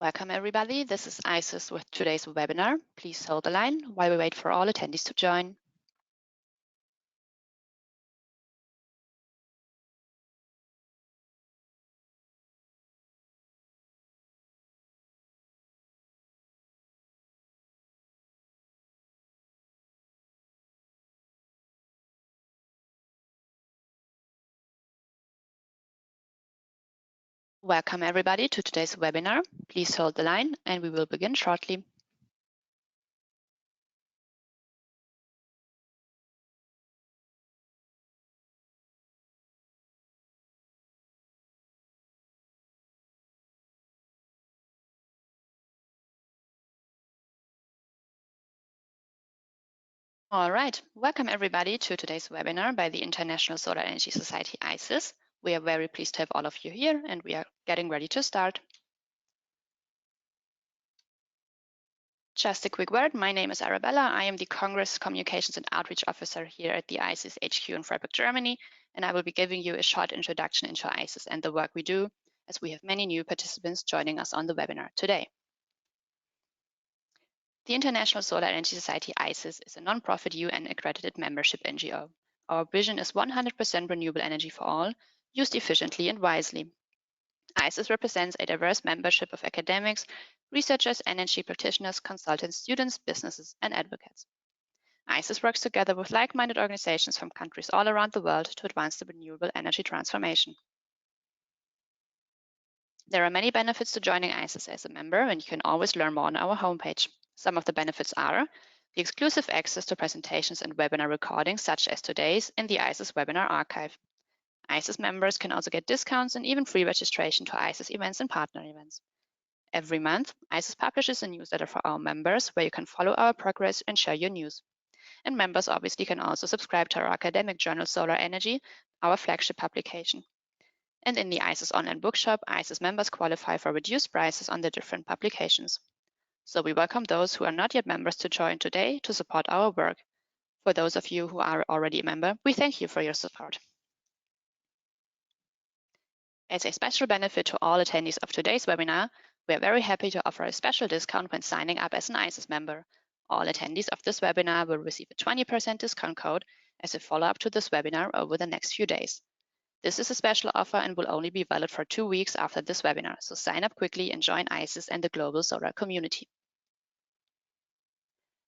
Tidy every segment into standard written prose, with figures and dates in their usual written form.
Welcome everybody, this is ISES with today's webinar. Please hold the line while we wait for all attendees to join. Welcome everybody to today's webinar. Please hold the line and we will begin shortly. All right, welcome everybody to today's webinar by the International Solar Energy Society ISES. We are very pleased to have all of you here and we are getting ready to start. Just a quick word, my name is Arabella. I am the Congress Communications and Outreach Officer here at the ISES HQ in Freiburg, Germany, and I will be giving you a short introduction into ISES and the work we do, as we have many new participants joining us on the webinar today. The International Solar Energy Society ISES is a non-profit UN-accredited membership NGO. Our vision is 100% renewable energy for all, used efficiently and wisely. ISES represents a diverse membership of academics, researchers, energy practitioners, consultants, students, businesses, and advocates. ISES works together with like-minded organizations from countries all around the world to advance the renewable energy transformation. There are many benefits to joining ISES as a member, and you can always learn more on our homepage. Some of the benefits are the exclusive access to presentations and webinar recordings such as today's in the ISES webinar archive. ISES members can also get discounts and even free registration to ISES events and partner events. Every month, ISES publishes a newsletter for our members where you can follow our progress and share your news. And members obviously can also subscribe to our academic journal Solar Energy, our flagship publication. And in the ISES online bookshop, ISES members qualify for reduced prices on the different publications. So we welcome those who are not yet members to join today to support our work. For those of you who are already a member, we thank you for your support. As a special benefit to all attendees of today's webinar, we are very happy to offer a special discount when signing up as an ISES member. All attendees of this webinar will receive a 20% discount code as a follow-up to this webinar over the next few days. This is a special offer and will only be valid for 2 weeks after this webinar, so sign up quickly and join ISES and the global solar community.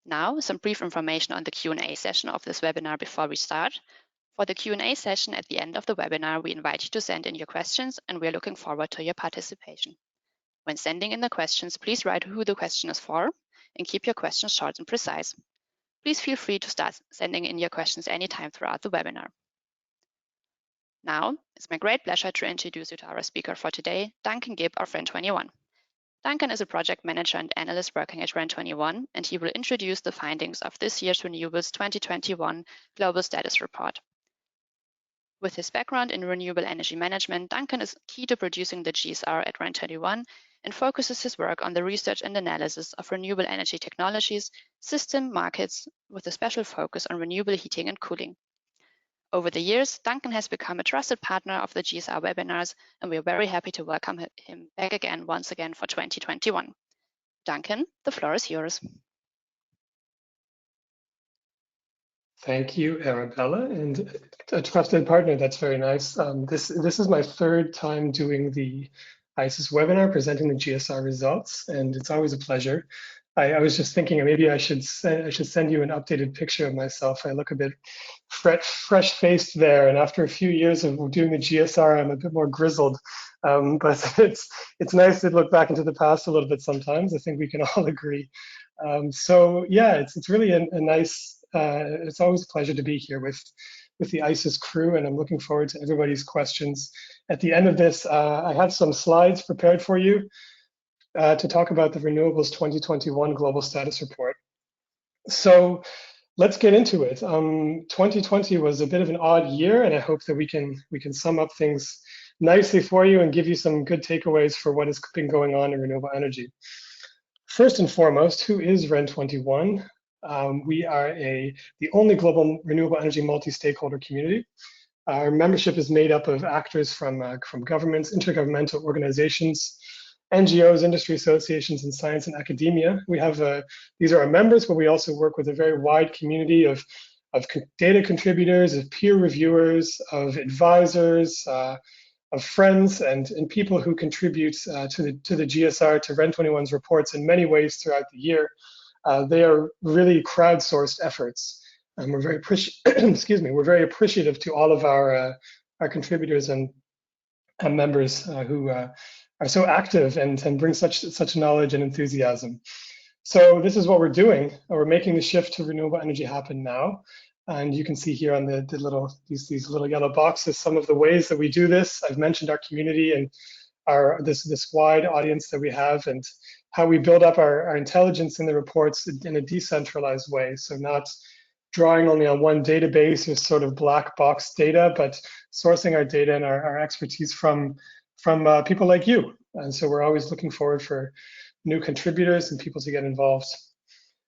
Now, some brief information on the Q&A session of this webinar before we start. For the Q&A session at the end of the webinar, we invite you to send in your questions and we are looking forward to your participation. When sending in the questions, please write who the question is for and keep your questions short and precise. Please feel free to start sending in your questions anytime throughout the webinar. Now, it's my great pleasure to introduce you to our speaker for today, Duncan Gibb of REN21. Duncan is a project manager and analyst working at REN21, and he will introduce the findings of this year's Renewables 2021 Global Status Report. With his background in renewable energy management, Duncan is key to producing the GSR at REN21 and focuses his work on the research and analysis of renewable energy technologies, system markets, with a special focus on renewable heating and cooling. Over the years, Duncan has become a trusted partner of the GSR webinars, and we are very happy to welcome him back again once again for 2021. Duncan, the floor is yours. Thank you, Arabella, and a trusted partner. That's very nice. This is my third time doing the ISES webinar, presenting the GSR results, and it's always a pleasure. I was just thinking maybe I should send you an updated picture of myself. I look a bit fresh-faced there, and after a few years of doing the GSR, I'm a bit more grizzled. But it's nice to look back into the past a little bit sometimes. I think we can all agree. So yeah, it's really a nice. It's always a pleasure to be here with the ISES crew, and I'm looking forward to everybody's questions. At the end of this, I have some slides prepared for you to talk about the Renewables 2021 Global Status Report. So let's get into it. 2020 was a bit of an odd year, and I hope that we can sum up things nicely for you and give you some good takeaways for what has been going on in renewable energy. First and foremost, who is REN21? We are the only global renewable energy multi-stakeholder community. Our membership is made up of actors from governments, intergovernmental organizations, NGOs, industry associations, and science and academia. We have these are our members, but we also work with a very wide community of data contributors, of peer reviewers, of advisors, of friends, and people who contribute to the GSR, to REN21's reports in many ways throughout the year. They are really crowdsourced efforts, and we're very excuse me, we're very appreciative to all of our contributors and members who are so active and bring such knowledge and enthusiasm. So this is what we're doing. We're making the shift to renewable energy happen now. And you can see here on the little these little yellow boxes some of the ways that we do this. I've mentioned our community and this wide audience that we have, and how we build up our intelligence in the reports in a decentralized way. So not drawing only on one database or sort of black box data, but sourcing our data and our expertise from people like you. And so we're always looking forward for new contributors and people to get involved.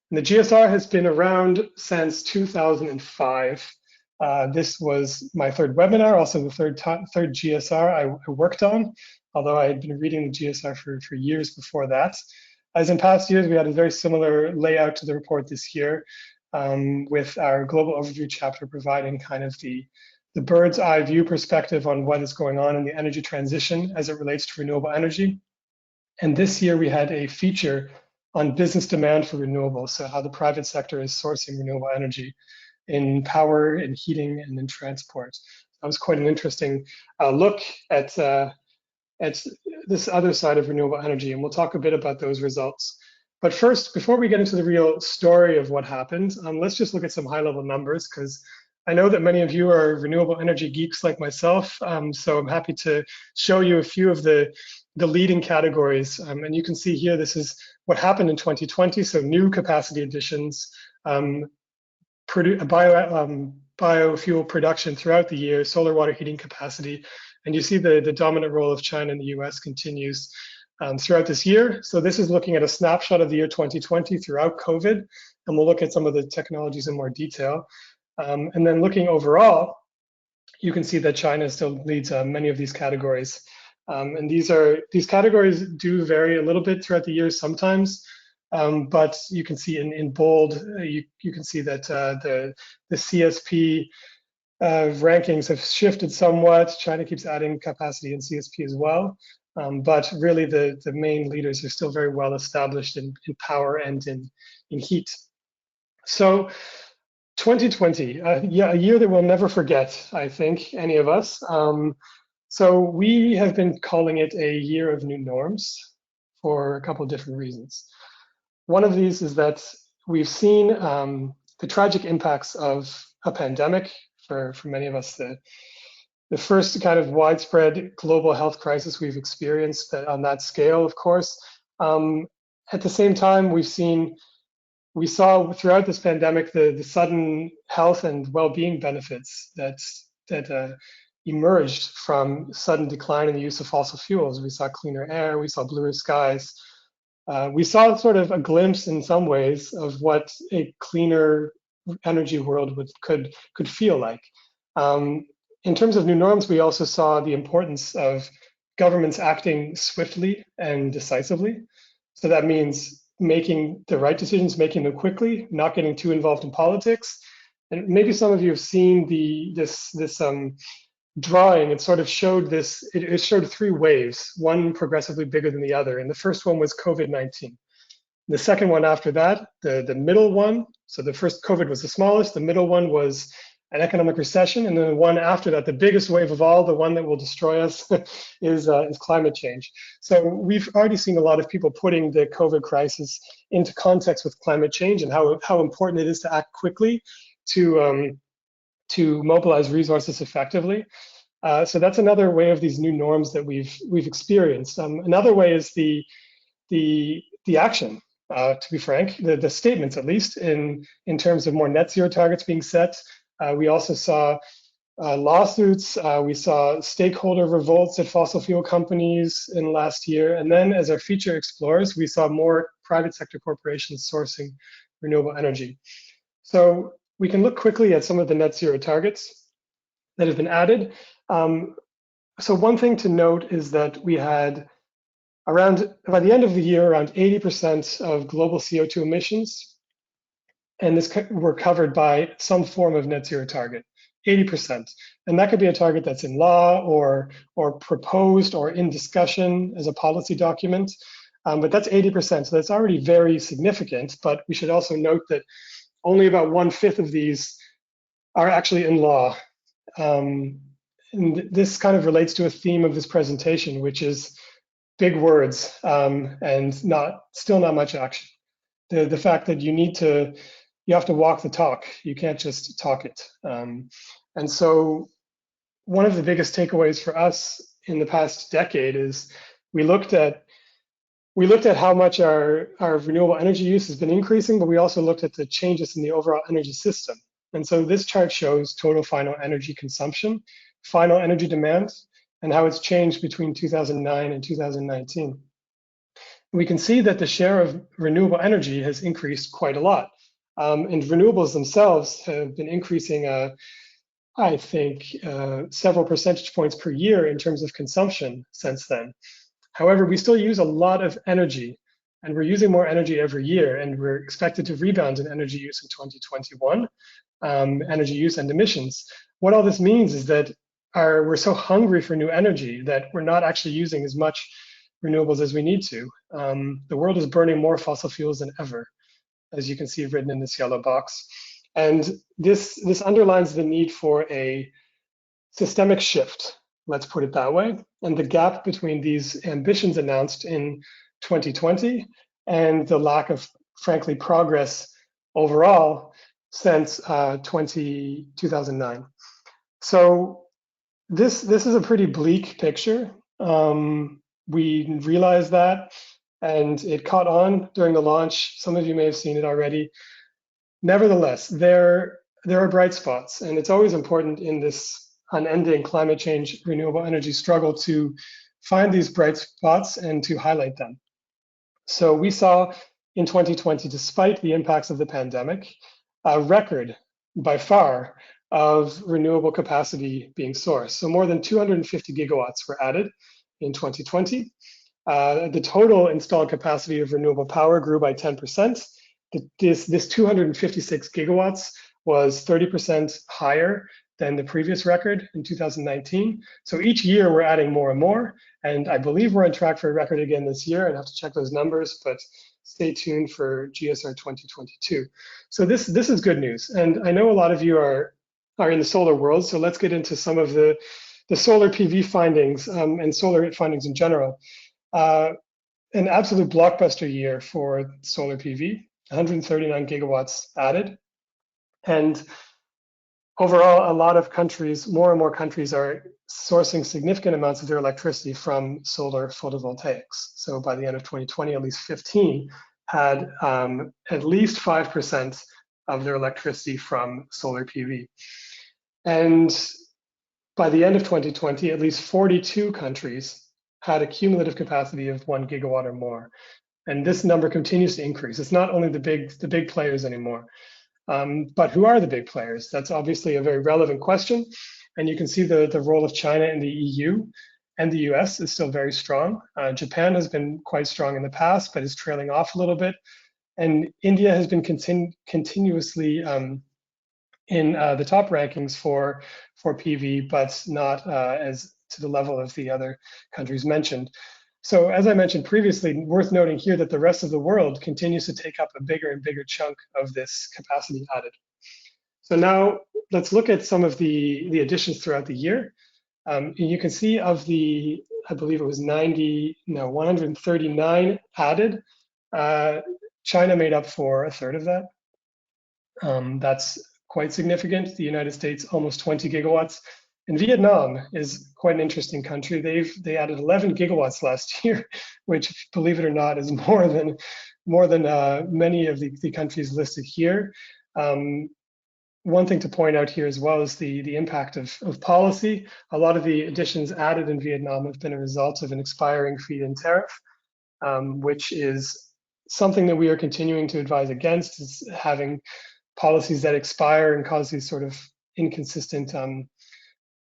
And the GSR has been around since 2005. This was my third webinar, also the third GSR I worked on, although I had been reading the GSR for years before that. As in past years, we had a very similar layout to the report this year, with our global overview chapter providing kind of the bird's eye view perspective on what is going on in the energy transition as it relates to renewable energy. And this year we had a feature on business demand for renewables, so how the private sector is sourcing renewable energy in power, in heating, and in transport. That was quite an interesting look at this other side of renewable energy, and we'll talk a bit about those results. But first, before we get into the real story of what happened, let's just look at some high-level numbers, because I know that many of you are renewable energy geeks like myself, so I'm happy to show you a few of the leading categories. And you can see here, this is what happened in 2020, so new capacity additions, biofuel production throughout the year, solar water heating capacity, and you see the dominant role of China and the US continues throughout this year. So this is looking at a snapshot of the year 2020 throughout COVID, and we'll look at some of the technologies in more detail. And then looking overall, you can see that China still leads many of these categories. And these categories do vary a little bit throughout the year sometimes, but you can see in bold, you can see that the CSP rankings have shifted somewhat. China keeps adding capacity in CSP as well. But really the main leaders are still very well established in power and in heat. So 2020, yeah, a year that we'll never forget, I think, any of us. So we have been calling it a year of new norms for a couple of different reasons. One of these is that we've seen the tragic impacts of a pandemic for many of us, the first kind of widespread global health crisis we've experienced on that scale, of course. At the same time, we saw throughout this pandemic the sudden health and well-being benefits that emerged from sudden decline in the use of fossil fuels. We saw cleaner air, we saw bluer skies. We saw sort of a glimpse in some ways of what a cleaner energy world could feel like. In terms of new norms, we also saw the importance of governments acting swiftly and decisively. So that means making the right decisions, making them quickly, not getting too involved in politics. And maybe some of you have seen this drawing. It sort of showed this, it showed three waves, one progressively bigger than the other. And the first one was COVID-19. The second one after that, the middle one, so the first COVID was the smallest, the middle one was an economic recession, and then the one after that, the biggest wave of all, the one that will destroy us, is climate change. So we've already seen a lot of people putting the COVID crisis into context with climate change and how important it is to act quickly to mobilize resources effectively. So that's another way of these new norms that we've experienced. Another way is the action. To be frank, the statements, at least in terms of more net zero targets being set. We also saw lawsuits. We saw stakeholder revolts at fossil fuel companies in last year. And then as our feature explores, we saw more private sector corporations sourcing renewable energy. So we can look quickly at some of the net zero targets that have been added. So one thing to note is that we had By the end of the year, around 80% of global CO2 emissions, and this were covered by some form of net zero target, 80%. And that could be a target that's in law or proposed or in discussion as a policy document. But that's 80%, so that's already very significant. But we should also note that only about 1/5 of these are actually in law. And this kind of relates to a theme of this presentation, which is big words and still not much action. The fact that you have to walk the talk. You can't just talk it. And so one of the biggest takeaways for us in the past decade is we looked at how much our renewable energy use has been increasing, but we also looked at the changes in the overall energy system. And so this chart shows total final energy consumption, final energy demand, and how it's changed between 2009 and 2019. We can see that the share of renewable energy has increased quite a lot. And renewables themselves have been increasing, I think, several percentage points per year in terms of consumption since then. However, we still use a lot of energy, and we're using more energy every year, and we're expected to rebound in energy use in 2021, energy use and emissions. What all this means is that we're so hungry for new energy that we're not actually using as much renewables as we need to. The world is burning more fossil fuels than ever, as you can see written in this yellow box. And this underlines the need for a systemic shift, let's put it that way, and the gap between these ambitions announced in 2020 and the lack of, frankly, progress overall since 2009. So this is a pretty bleak picture. We realized that, and it caught on during the launch. Some of you may have seen it already. Nevertheless, there are bright spots, and it's always important in this unending climate change renewable energy struggle to find these bright spots and to highlight them. So we saw in 2020, despite the impacts of the pandemic, a record by far of renewable capacity being sourced. So more than 250 gigawatts were added in 2020. The total installed capacity of renewable power grew by 10%. This 256 gigawatts was 30% higher than the previous record in 2019. So each year we're adding more and more, and I believe we're on track for a record again this year. I'd have to check those numbers, but stay tuned for GSR 2022. So this is good news, and I know a lot of you are in the solar world, so let's get into some of the solar PV findings and solar findings in general. An absolute blockbuster year for solar PV, 139 gigawatts added. And overall, a lot of countries, more and more countries are sourcing significant amounts of their electricity from solar photovoltaics. So by the end of 2020, at least 15 had at least 5% of their electricity from solar PV. And by the end of 2020, at least 42 countries had a cumulative capacity of 1 gigawatt or more. And this number continues to increase. It's not only the big players anymore. But who are the big players? That's obviously a very relevant question. And you can see the role of China in the EU and the US is still very strong. Japan has been quite strong in the past, but is trailing off a little bit. And India has been continuously in the top rankings for PV, but not as to the level of the other countries mentioned. So as I mentioned previously, worth noting here that the rest of the world continues to take up a bigger and bigger chunk of this capacity added. So now let's look at some of the additions throughout the year. You can see of the, I believe it was 139 added, China made up for a third of that. That's quite significant. The United States, almost 20 gigawatts. And Vietnam is quite an interesting country. They added 11 gigawatts last year, which, believe it or not, is more than many of the countries listed here. One thing to point out here as well is the impact of policy. A lot of the additions added in Vietnam have been a result of an expiring feed-in tariff, which is something that we are continuing to advise against, is having policies that expire and cause these sort of inconsistent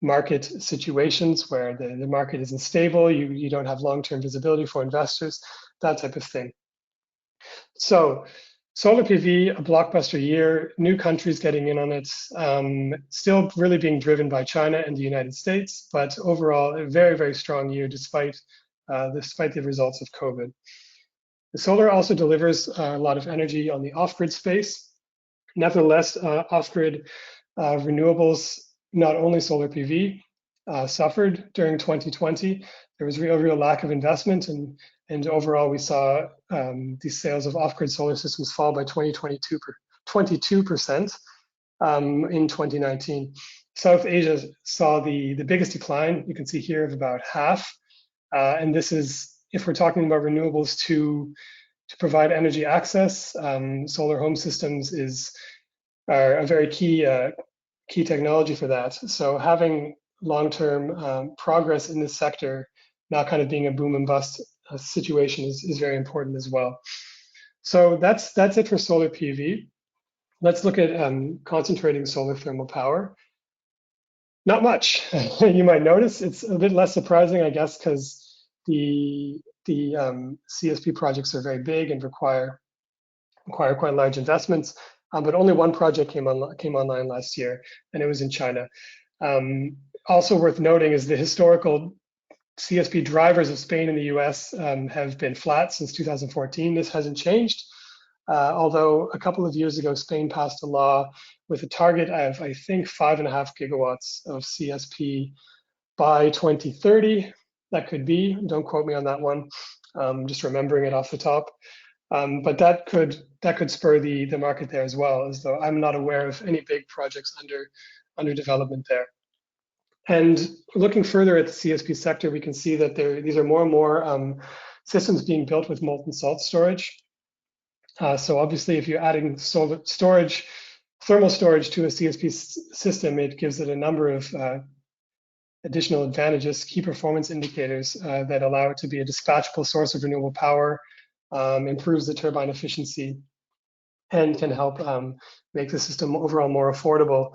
market situations where the market isn't stable, you don't have long-term visibility for investors, that type of thing. So solar PV, a blockbuster year, new countries getting in on it, still really being driven by China and the United States, but overall a very, very strong year despite the results of COVID. The solar also delivers a lot of energy on the off-grid space. Nevertheless, off-grid renewables, not only solar PV, suffered during 2020. There was real lack of investment, and overall we saw the sales of off-grid solar systems fall by 22% in 2019. South Asia saw the biggest decline. You can see here of about half, and this is if we're talking about renewables to provide energy access. Solar home systems are a very key technology for that. So having long-term progress in this sector, not kind of being a boom and bust situation, is very important as well. So that's it for solar PV. Let's look at concentrating solar thermal power. Not much. You might notice it's a bit less surprising, I guess, because the CSP projects are very big and require quite large investments. But only one project came online last year, and it was in China. Also worth noting is the historical CSP drivers of Spain and the US have been flat since 2014. This hasn't changed, although a couple of years ago, Spain passed a law with a target of, I think, 5.5 gigawatts of CSP by 2030. That could be, don't quote me on that one, just remembering it off the top. But that could spur the market there as well, as though I'm not aware of any big projects under development there. And looking further at the CSP sector, we can see that these are more and more systems being built with molten salt storage. So obviously, if you're adding thermal storage to a CSP system, it gives it a number of additional advantages, key performance indicators that allow it to be a dispatchable source of renewable power, improves the turbine efficiency, and can help make the system overall more affordable.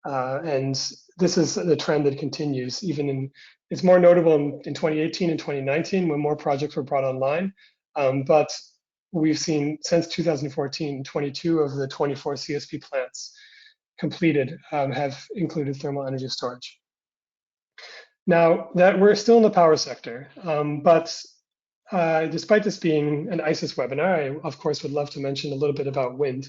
And this is the trend that continues. It's more notable in 2018 and 2019 when more projects were brought online. But we've seen since 2014, 22 of the 24 CSP plants completed have included thermal energy storage. Now that we're still in the power sector, but despite this being an ISES webinar, I of course would love to mention a little bit about wind,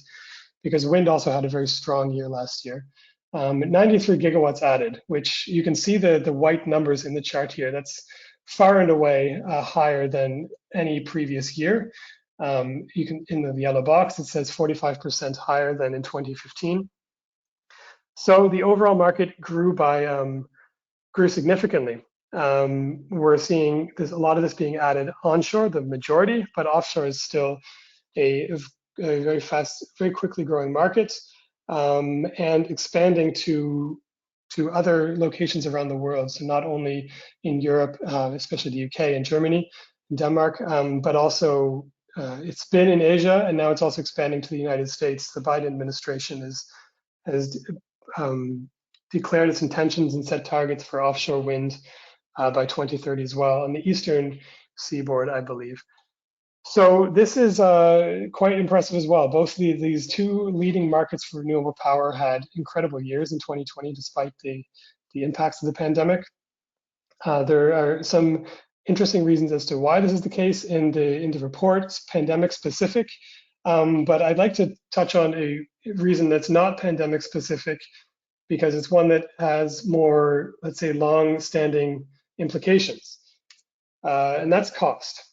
because wind also had a very strong year last year. 93 gigawatts added, which you can see the white numbers in the chart here. That's far and away higher than any previous year. You can, in the yellow box, it says 45% higher than in 2015. So the overall market grew significantly. We're seeing a lot of this being added onshore, the majority, but offshore is still a very fast, very quickly growing market, and expanding to other locations around the world. So not only in Europe, especially the UK and Germany, and Denmark, but also it's been in Asia, and now it's also expanding to the United States. The Biden administration has declared its intentions and set targets for offshore wind by 2030 as well, on the eastern seaboard, I believe. So this is quite impressive as well. Both these two leading markets for renewable power had incredible years in 2020, despite the impacts of the pandemic. There are some interesting reasons as to why this is the case in the report. It's pandemic specific, but I'd like to touch on a reason that's not pandemic specific, because it's one that has more, let's say, long-standing implications, and that's cost.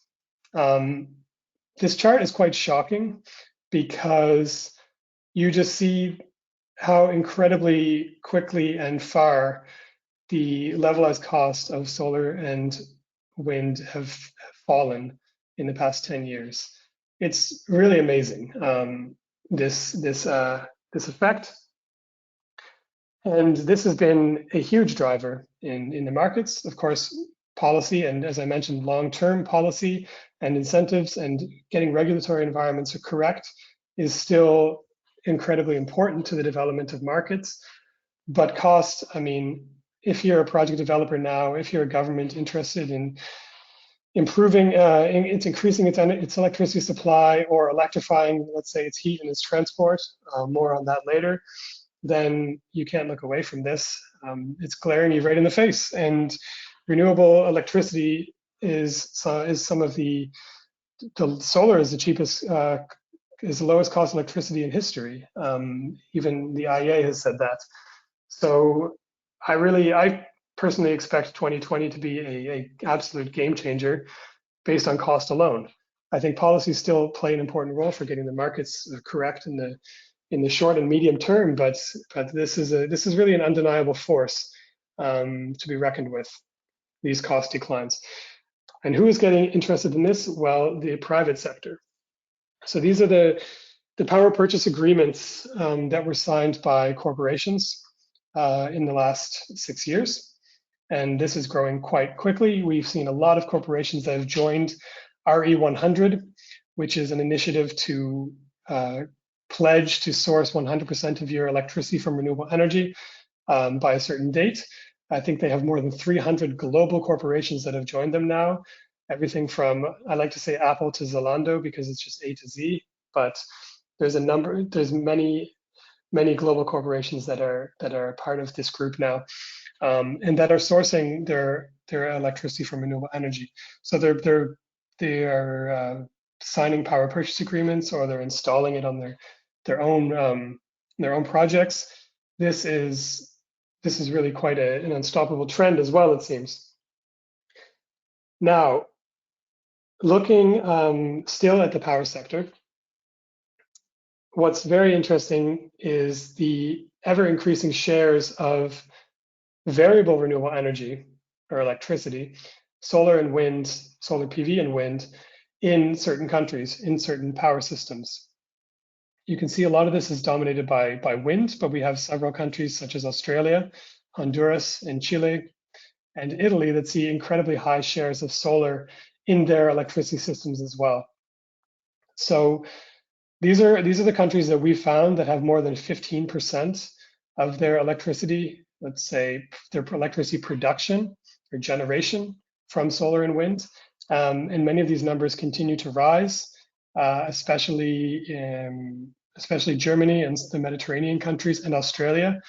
This chart is quite shocking because you just see how incredibly quickly and far the levelized cost of solar and wind have fallen in the past 10 years. It's really amazing, this effect. And this has been a huge driver in the markets. Of course, policy, and as I mentioned, long-term policy and incentives and getting regulatory environments correct is still incredibly important to the development of markets. But cost, I mean, if you're a project developer now, if you're a government interested in improving, it's increasing its electricity supply or electrifying, let's say, its heat and its transport, more on that later, then you can't look away from this. It's glaring you right in the face. And renewable electricity is some of the solar is the cheapest, is the lowest cost electricity in history. Even the IEA has said that. So I personally expect 2020 to be a absolute game changer based on cost alone. I think policies still play an important role for getting the markets correct in the short and medium term, but this is really an undeniable force to be reckoned with, these cost declines. And who is getting interested in this? Well, the private sector. So these are the power purchase agreements that were signed by corporations in the last 6 years. And this is growing quite quickly. We've seen a lot of corporations that have joined RE100, which is an initiative to pledge to source 100% of your electricity from renewable energy by a certain date. I think they have more than 300 global corporations that have joined them now. Everything from, I like to say Apple to Zalando because it's just A to Z, but there's many global corporations that are part of this group now, and that are sourcing their electricity from renewable energy. So they are signing power purchase agreements, or they're installing it on their own projects. This is really quite an unstoppable trend as well, it seems. Now, looking still at the power sector, what's very interesting is the ever increasing shares of variable renewable energy or electricity, solar and wind, solar PV and wind, in certain countries, in certain power systems. You can see a lot of this is dominated by wind, but we have several countries such as Australia, Honduras, and Chile, and Italy that see incredibly high shares of solar in their electricity systems as well. So these are the countries that we found that have more than 15% of their electricity, let's say their electricity production or generation from solar and wind. And many of these numbers continue to rise, especially Germany and the Mediterranean countries and Australia.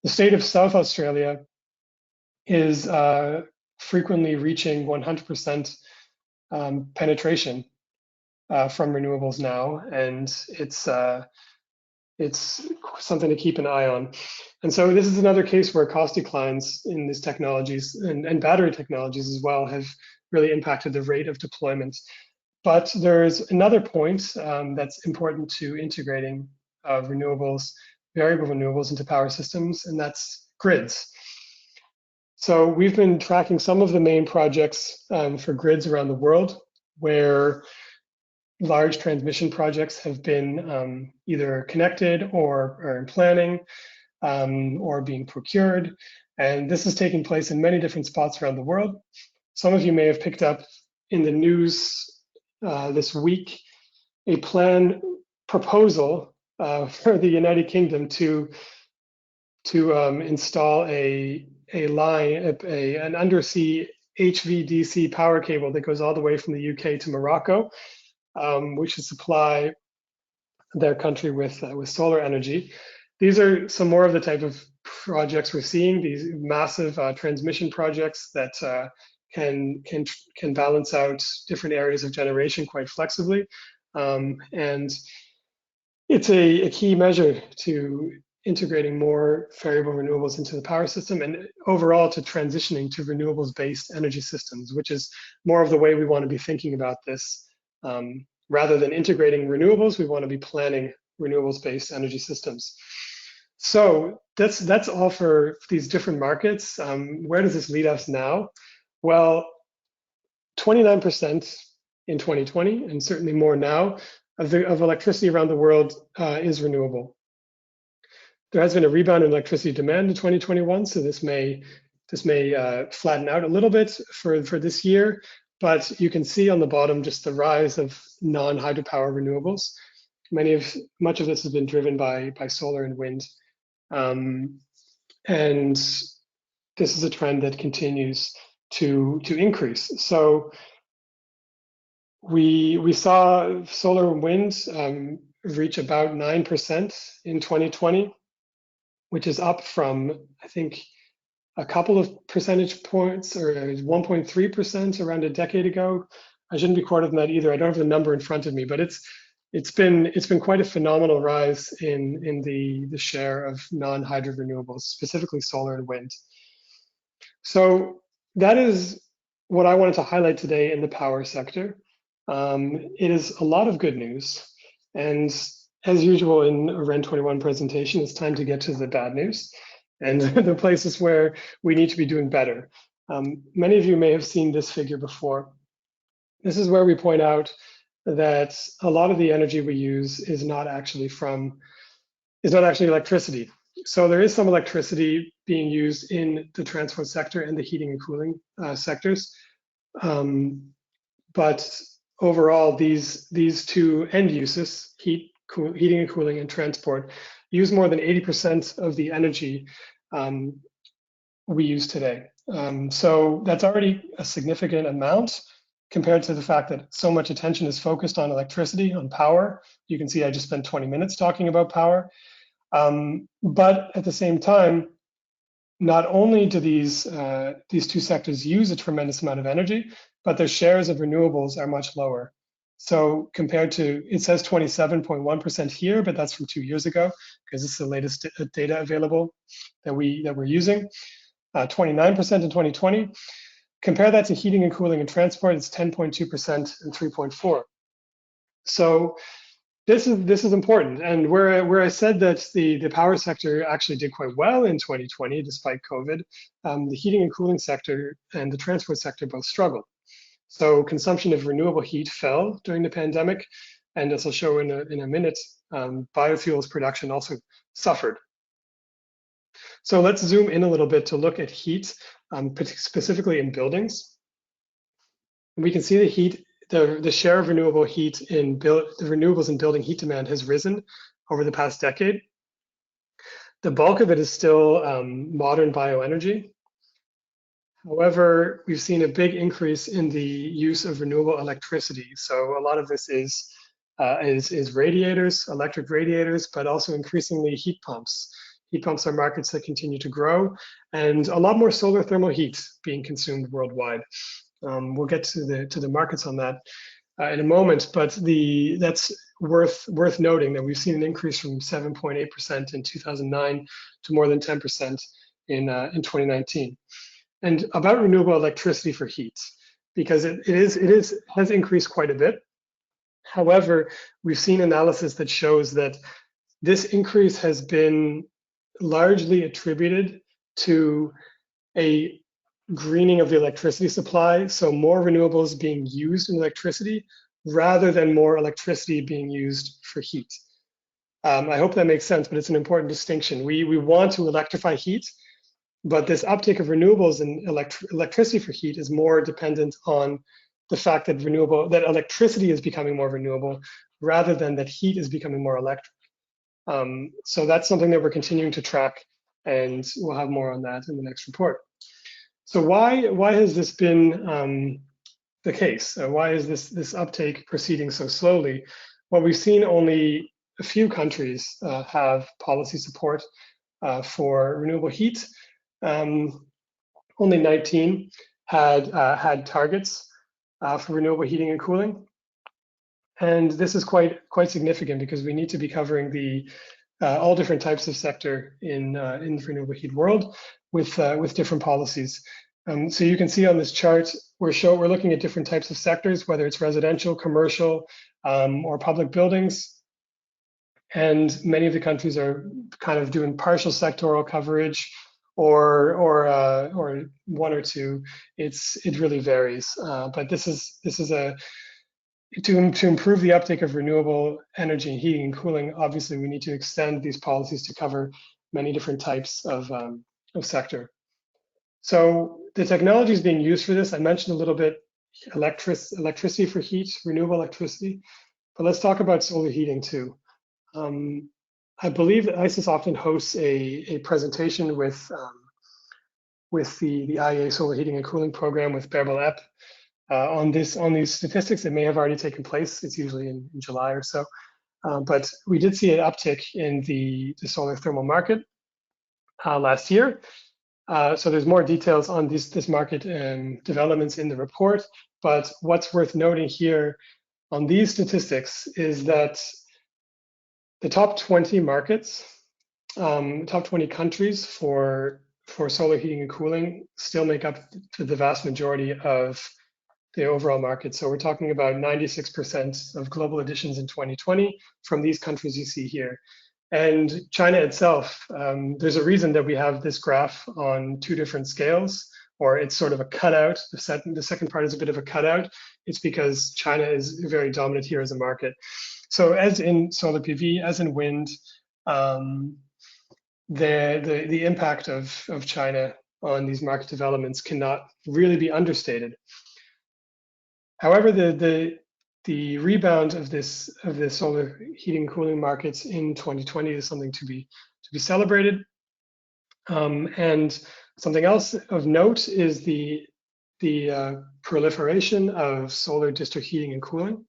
The state of South Australia is frequently reaching 100% penetration from renewables now, and it's something to keep an eye on. And so this is another case where cost declines in these technologies and battery technologies as well have really impacted the rate of deployment. But there's another point that's important to integrating renewables, variable renewables into power systems, and that's grids. So we've been tracking some of the main projects for grids around the world where large transmission projects have been either connected or are in planning or being procured. And this is taking place in many different spots around the world. Some of you may have picked up in the news this week a plan proposal for the United Kingdom to install an undersea HVDC power cable that goes all the way from the UK to Morocco, which should supply their country with solar energy. These are some more of the type of projects we're seeing, these massive transmission projects that can balance out different areas of generation quite flexibly. And it's a key measure to integrating more variable renewables into the power system and overall to transitioning to renewables-based energy systems, which is more of the way we want to be thinking about this. Rather than integrating renewables, we want to be planning renewables-based energy systems. So that's all for these different markets. Where does this lead us now? Well, 29% in 2020, and certainly more now, of electricity around the world is renewable. There has been a rebound in electricity demand in 2021, so this may flatten out a little bit for this year. But you can see on the bottom just the rise of non-hydropower renewables. Much of this has been driven by solar and wind, and this is a trend that continues to increase. So we saw solar and wind reach about 9% in 2020, which is up from, I think, a couple of percentage points, or 1.3% around a decade ago. I shouldn't be quoted on that either. I don't have the number in front of me, but it's been quite a phenomenal rise in the share of non-hydro renewables, specifically solar and wind. So that is what I wanted to highlight today in the power sector. It is a lot of good news, and as usual in a REN21 presentation, it's time to get to the bad news and the places where we need to be doing better. Many of you may have seen this figure before. This is where we point out that a lot of the energy we use is not actually electricity. So there is some electricity being used in the transport sector and the heating and cooling sectors. But overall, these two end uses, heating and cooling and transport, use more than 80% of the energy we use today. So that's already a significant amount compared to the fact that so much attention is focused on electricity, on power. You can see I just spent 20 minutes talking about power. But at the same time, not only do these two sectors use a tremendous amount of energy, but their shares of renewables are much lower. So compared to, it says 27.1% here, but that's from 2 years ago, because it's the latest data available that we're using. 29% in 2020. Compare that to heating and cooling and transport, it's 10.2% and 3.4%. So this is important. And where I said that the power sector actually did quite well in 2020, despite COVID, the heating and cooling sector and the transport sector both struggled. So consumption of renewable heat fell during the pandemic. And as I'll show in a minute, biofuels production also suffered. So let's zoom in a little bit to look at heat, specifically in buildings. We can see the heat, the share of renewable heat in the renewables in building heat demand has risen over the past decade. The bulk of it is still modern bioenergy. However, we've seen a big increase in the use of renewable electricity. So a lot of this is radiators, electric radiators, but also increasingly heat pumps. Heat pumps are markets that continue to grow, and a lot more solar thermal heat being consumed worldwide. We'll get to the markets on that in a moment, but that's worth noting that we've seen an increase from 7.8% in 2009 to more than 10% in 2019. And about renewable electricity for heat, because it has increased quite a bit. However, we've seen analysis that shows that this increase has been largely attributed to a greening of the electricity supply, so more renewables being used in electricity rather than more electricity being used for heat. I hope that makes sense, but it's an important distinction. We want to electrify heat, but this uptake of renewables and electricity for heat is more dependent on the fact that electricity is becoming more renewable rather than that heat is becoming more electric. So that's something that we're continuing to track, and we'll have more on that in the next report. So why has this been the case? Why is this uptake proceeding so slowly? Well, we've seen only a few countries have policy support for renewable heat. Only 19 had targets for renewable heating and cooling. And this is quite significant because we need to be covering all different types of sector in the renewable heat world with different policies. So you can see on this chart, we're looking at different types of sectors, whether it's residential, commercial, or public buildings. And many of the countries are kind of doing partial sectoral coverage, or one or two. It really varies. But this is to improve the uptake of renewable energy, heating and cooling. Obviously, we need to extend these policies to cover many different types of sector. So the technology is being used for this. I mentioned a little bit electricity for heat, renewable electricity, but let's talk about solar heating too. I believe that ISES often hosts a presentation with with the IEA solar heating and cooling program with Bärbel Epp on these statistics. It may have already taken place. It's usually in July or so. But we did see an uptick in the solar thermal market last year. So there's more details on this market developments in the report. But what's worth noting here on these statistics is that the top 20 markets, top 20 countries for solar heating and cooling still make up the vast majority of the overall market. So we're talking about 96% of global additions in 2020 from these countries you see here. And China itself, there's a reason that we have this graph on two different scales, or it's sort of a cutout. The second part is a bit of a cutout. It's because China is very dominant here as a market. So as in solar PV, as in wind, the impact of China on these market developments cannot really be understated. However, the rebound of the solar heating and cooling markets in 2020 is something to be celebrated. And something else of note is the proliferation of solar district heating and cooling.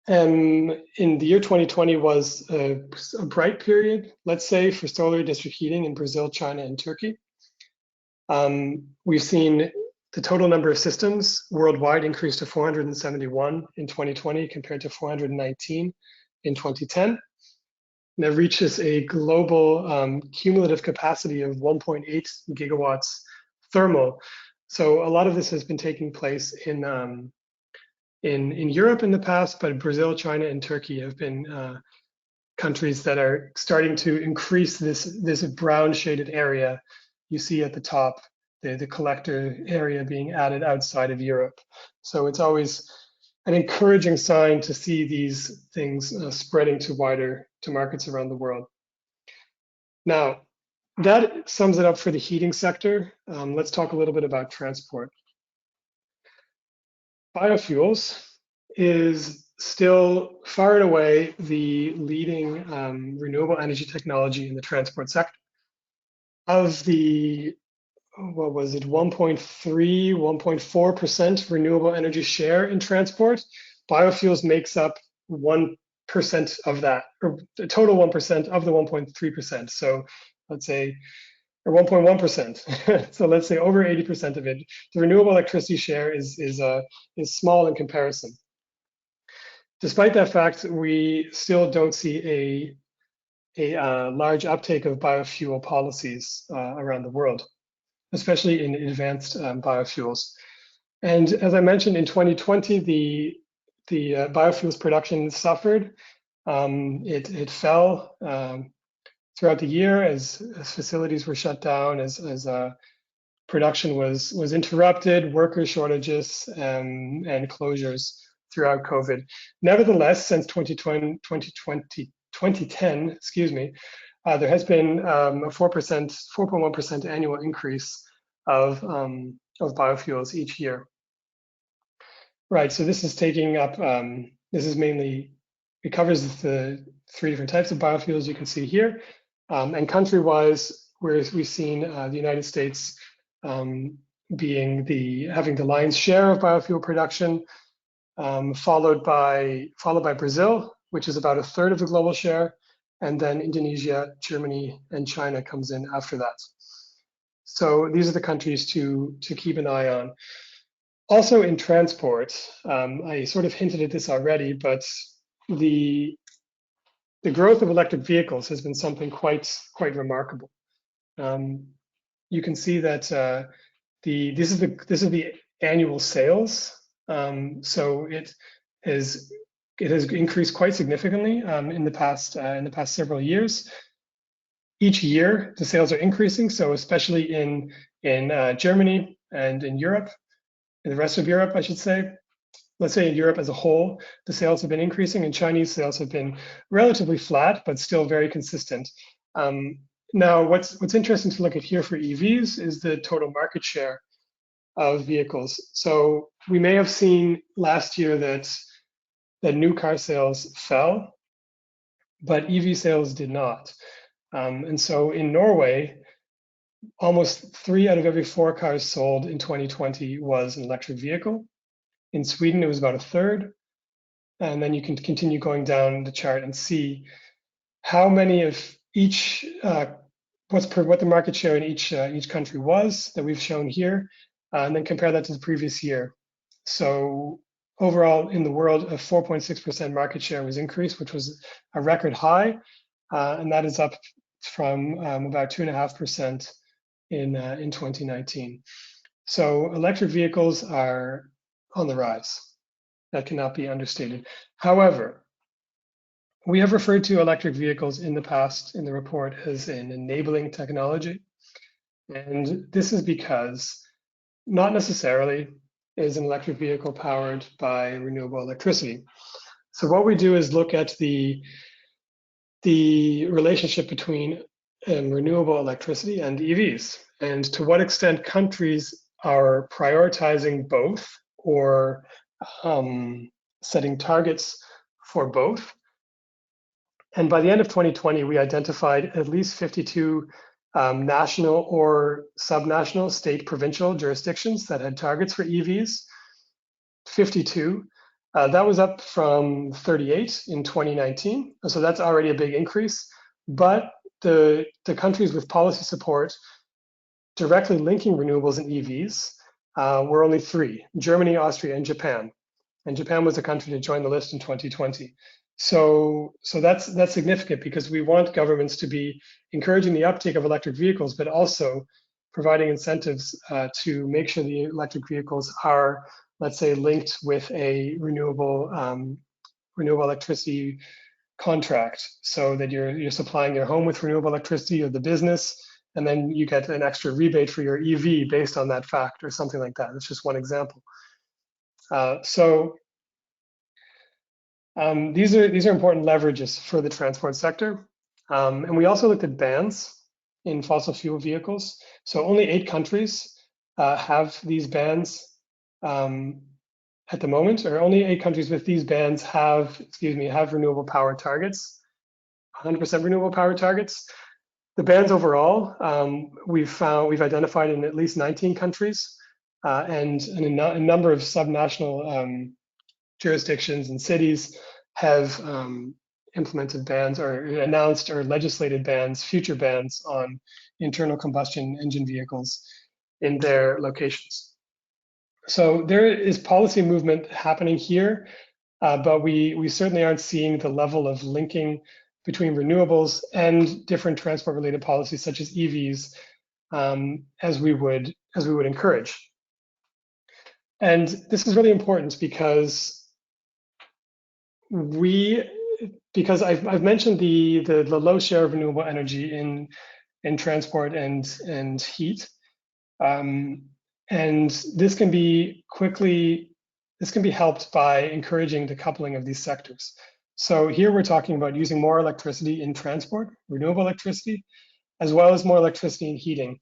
In the year 2020 was a bright period, let's say, for solar district heating in Brazil, China, and Turkey. We've seen the total number of systems worldwide increased to 471 in 2020 compared to 419 in 2010. And that reaches a global cumulative capacity of 1.8 gigawatts thermal. So a lot of this has been taking place in Europe in the past, but Brazil, China, and Turkey have been countries that are starting to increase this brown shaded area you see at the top, the collector area being added outside of Europe. So it's always an encouraging sign to see these things spreading to markets around the world. Now, that sums it up for the heating sector. Let's talk a little bit about transport. Biofuels is still far and away the leading renewable energy technology in the transport sector. Of the, what was it, 1.4% renewable energy share in transport, biofuels makes up 1% of that, or the total 1% of the 1.3%. So let's say, or 1.1%. So let's say over 80% of it. The renewable electricity share is small in comparison. Despite that fact, we still don't see a large uptake of biofuel policies around the world, especially in advanced biofuels. And as I mentioned, in 2020, the biofuels production suffered. It fell throughout the year as facilities were shut down, as production was interrupted, worker shortages, and closures throughout COVID. Nevertheless, since 2010, excuse me, there has been a 4.1% annual increase of biofuels each year. Right, so this is taking up, this is mainly, it covers the 3 different types of biofuels you can see here. And country-wise, whereas we've seen the United States having the lion's share of biofuel production, followed by Brazil, which is about 1/3 of the global share, and then Indonesia, Germany, and China comes in after that. So these are the countries to keep an eye on. Also in transport, I sort of hinted at this already, but the growth of electric vehicles has been something quite remarkable. You can see that this is the annual sales. So it has increased quite significantly in the past several years. Each year, the sales are increasing. So especially in Germany and in Europe, in the rest of Europe, I should say. Let's say in Europe as a whole, the sales have been increasing, and Chinese sales have been relatively flat, but still very consistent. Now, what's interesting to look at here for EVs is the total market share of vehicles. So we may have seen last year that new car sales fell, but EV sales did not. And so in Norway, almost 3 out of every 4 cars sold in 2020 was an electric vehicle. In Sweden, it was about a third. And then you can continue going down the chart and see how many of each, what the market share in each country was that we've shown here, and then compare that to the previous year. So overall in the world, a 4.6% market share was increased, which was a record high, and that is up from about 2.5% in 2019. So electric vehicles are on the rise. That cannot be understated. However, we have referred to electric vehicles in the past in the report as an enabling technology. And this is because not necessarily is an electric vehicle powered by renewable electricity. So what we do is look at the relationship between renewable electricity and EVs, and to what extent countries are prioritizing both or setting targets for both. And by the end of 2020, we identified at least 52 national or subnational, state, provincial jurisdictions that had targets for EVs. 52. That was up from 38 in 2019. So that's already a big increase. But the countries with policy support directly linking renewables and EVs were only 3: Germany, Austria, and Japan. And Japan was a country to join the list in 2020. So that's significant, because we want governments to be encouraging the uptake of electric vehicles, but also providing incentives to make sure the electric vehicles are, let's say, linked with a renewable electricity contract, so that you're supplying your home with renewable electricity, or the business, and then you get an extra rebate for your EV based on that fact, or something like that. That's just one example. These are important leverages for the transport sector. And we also looked at bans in fossil fuel vehicles. So only 8 countries have these bans at the moment, or only 8 countries with these bans have renewable power targets, 100% renewable power targets. The bans overall, we've identified in at least 19 countries, and a number of subnational jurisdictions and cities have implemented bans or announced or legislated bans, future bans on internal combustion engine vehicles in their locations. So there is policy movement happening here, but we certainly aren't seeing the level of linking between renewables and different transport-related policies such as EVs as we would encourage. And this is really important because I've mentioned the low share of renewable energy in transport and heat, and this can be helped by encouraging the coupling of these sectors. So here we're talking about using more electricity in transport, renewable electricity, as well as more electricity in heating.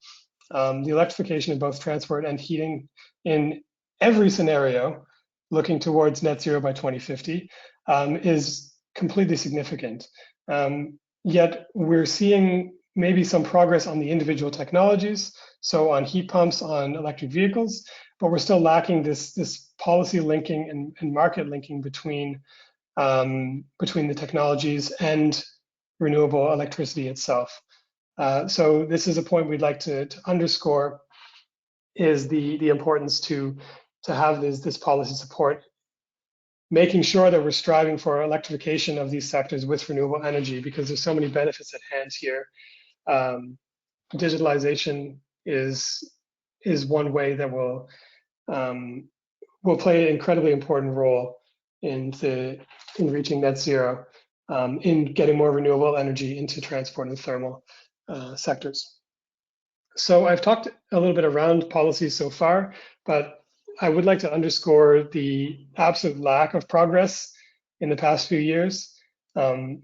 The electrification of both transport and heating in every scenario, looking towards net zero by 2050, is completely significant. Yet we're seeing maybe some progress on the individual technologies, so on heat pumps, on electric vehicles, but we're still lacking this policy linking and market linking between the technologies and renewable electricity itself. So this is a point we'd like to underscore, is the importance to have this policy support, making sure that we're striving for electrification of these sectors with renewable energy, because there's so many benefits at hand here. Digitalization is one way that will play an incredibly important role in reaching net zero, in getting more renewable energy into transport and thermal sectors. So I've talked a little bit around policies so far, but I would like to underscore the absolute lack of progress in the past few years.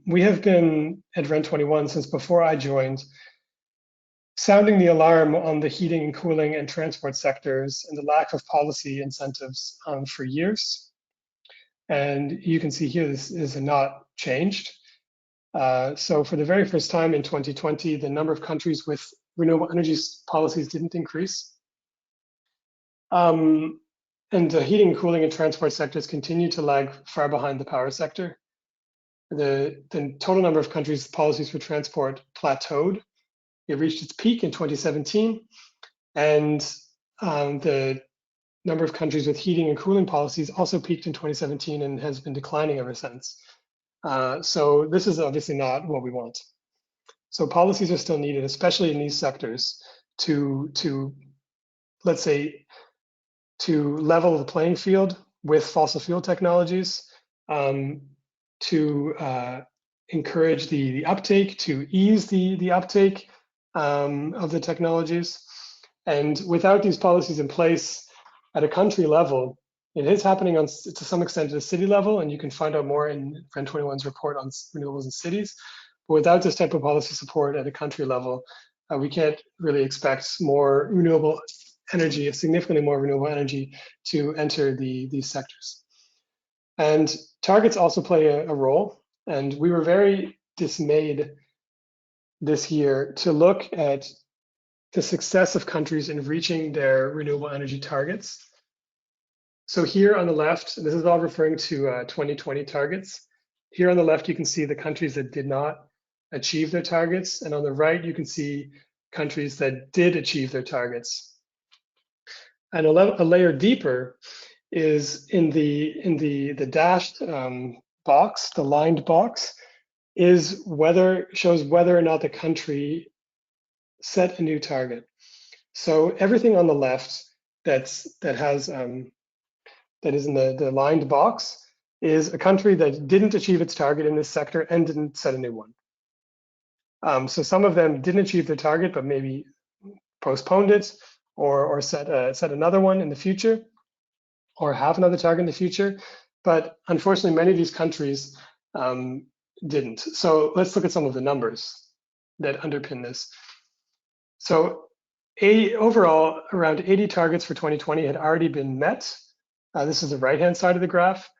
We have been at REN21 since before I joined, sounding the alarm on the heating and cooling and transport sectors and the lack of policy incentives for years. And you can see here, this is not changed. So for the very first time in 2020, the number of countries with renewable energy policies didn't increase. And the heating, cooling, and transport sectors continue to lag far behind the power sector. The total number of countries' policies for transport plateaued. It reached its peak in 2017, and the number of countries with heating and cooling policies also peaked in 2017 and has been declining ever since. So this is obviously not what we want. So policies are still needed, especially in these sectors, to let's say, to level the playing field with fossil fuel technologies, to encourage the uptake, to ease the uptake of the technologies. And without these policies in place at a country level, it is happening to some extent at a city level, and you can find out more in REN21's report on renewables in cities. But without this type of policy support at a country level, we can't really expect more renewable energy, significantly more renewable energy to enter these sectors. And targets also play a role, and we were very dismayed this year to look at the success of countries in reaching their renewable energy targets. So here on the left, this is all referring to 2020 targets. Here on the left, you can see the countries that did not achieve their targets, and on the right, you can see countries that did achieve their targets. And a layer deeper is in the dashed box, the lined box, shows whether or not the country set a new target. So everything on the left that is in the lined box is a country that didn't achieve its target in this sector and didn't set a new one. So some of them didn't achieve their target, but maybe postponed it or set another one in the future, or have another target in the future. But unfortunately, many of these countries didn't. So let's look at some of the numbers that underpin this. So overall, around 80 targets for 2020 had already been met. This is the right-hand side of the graph,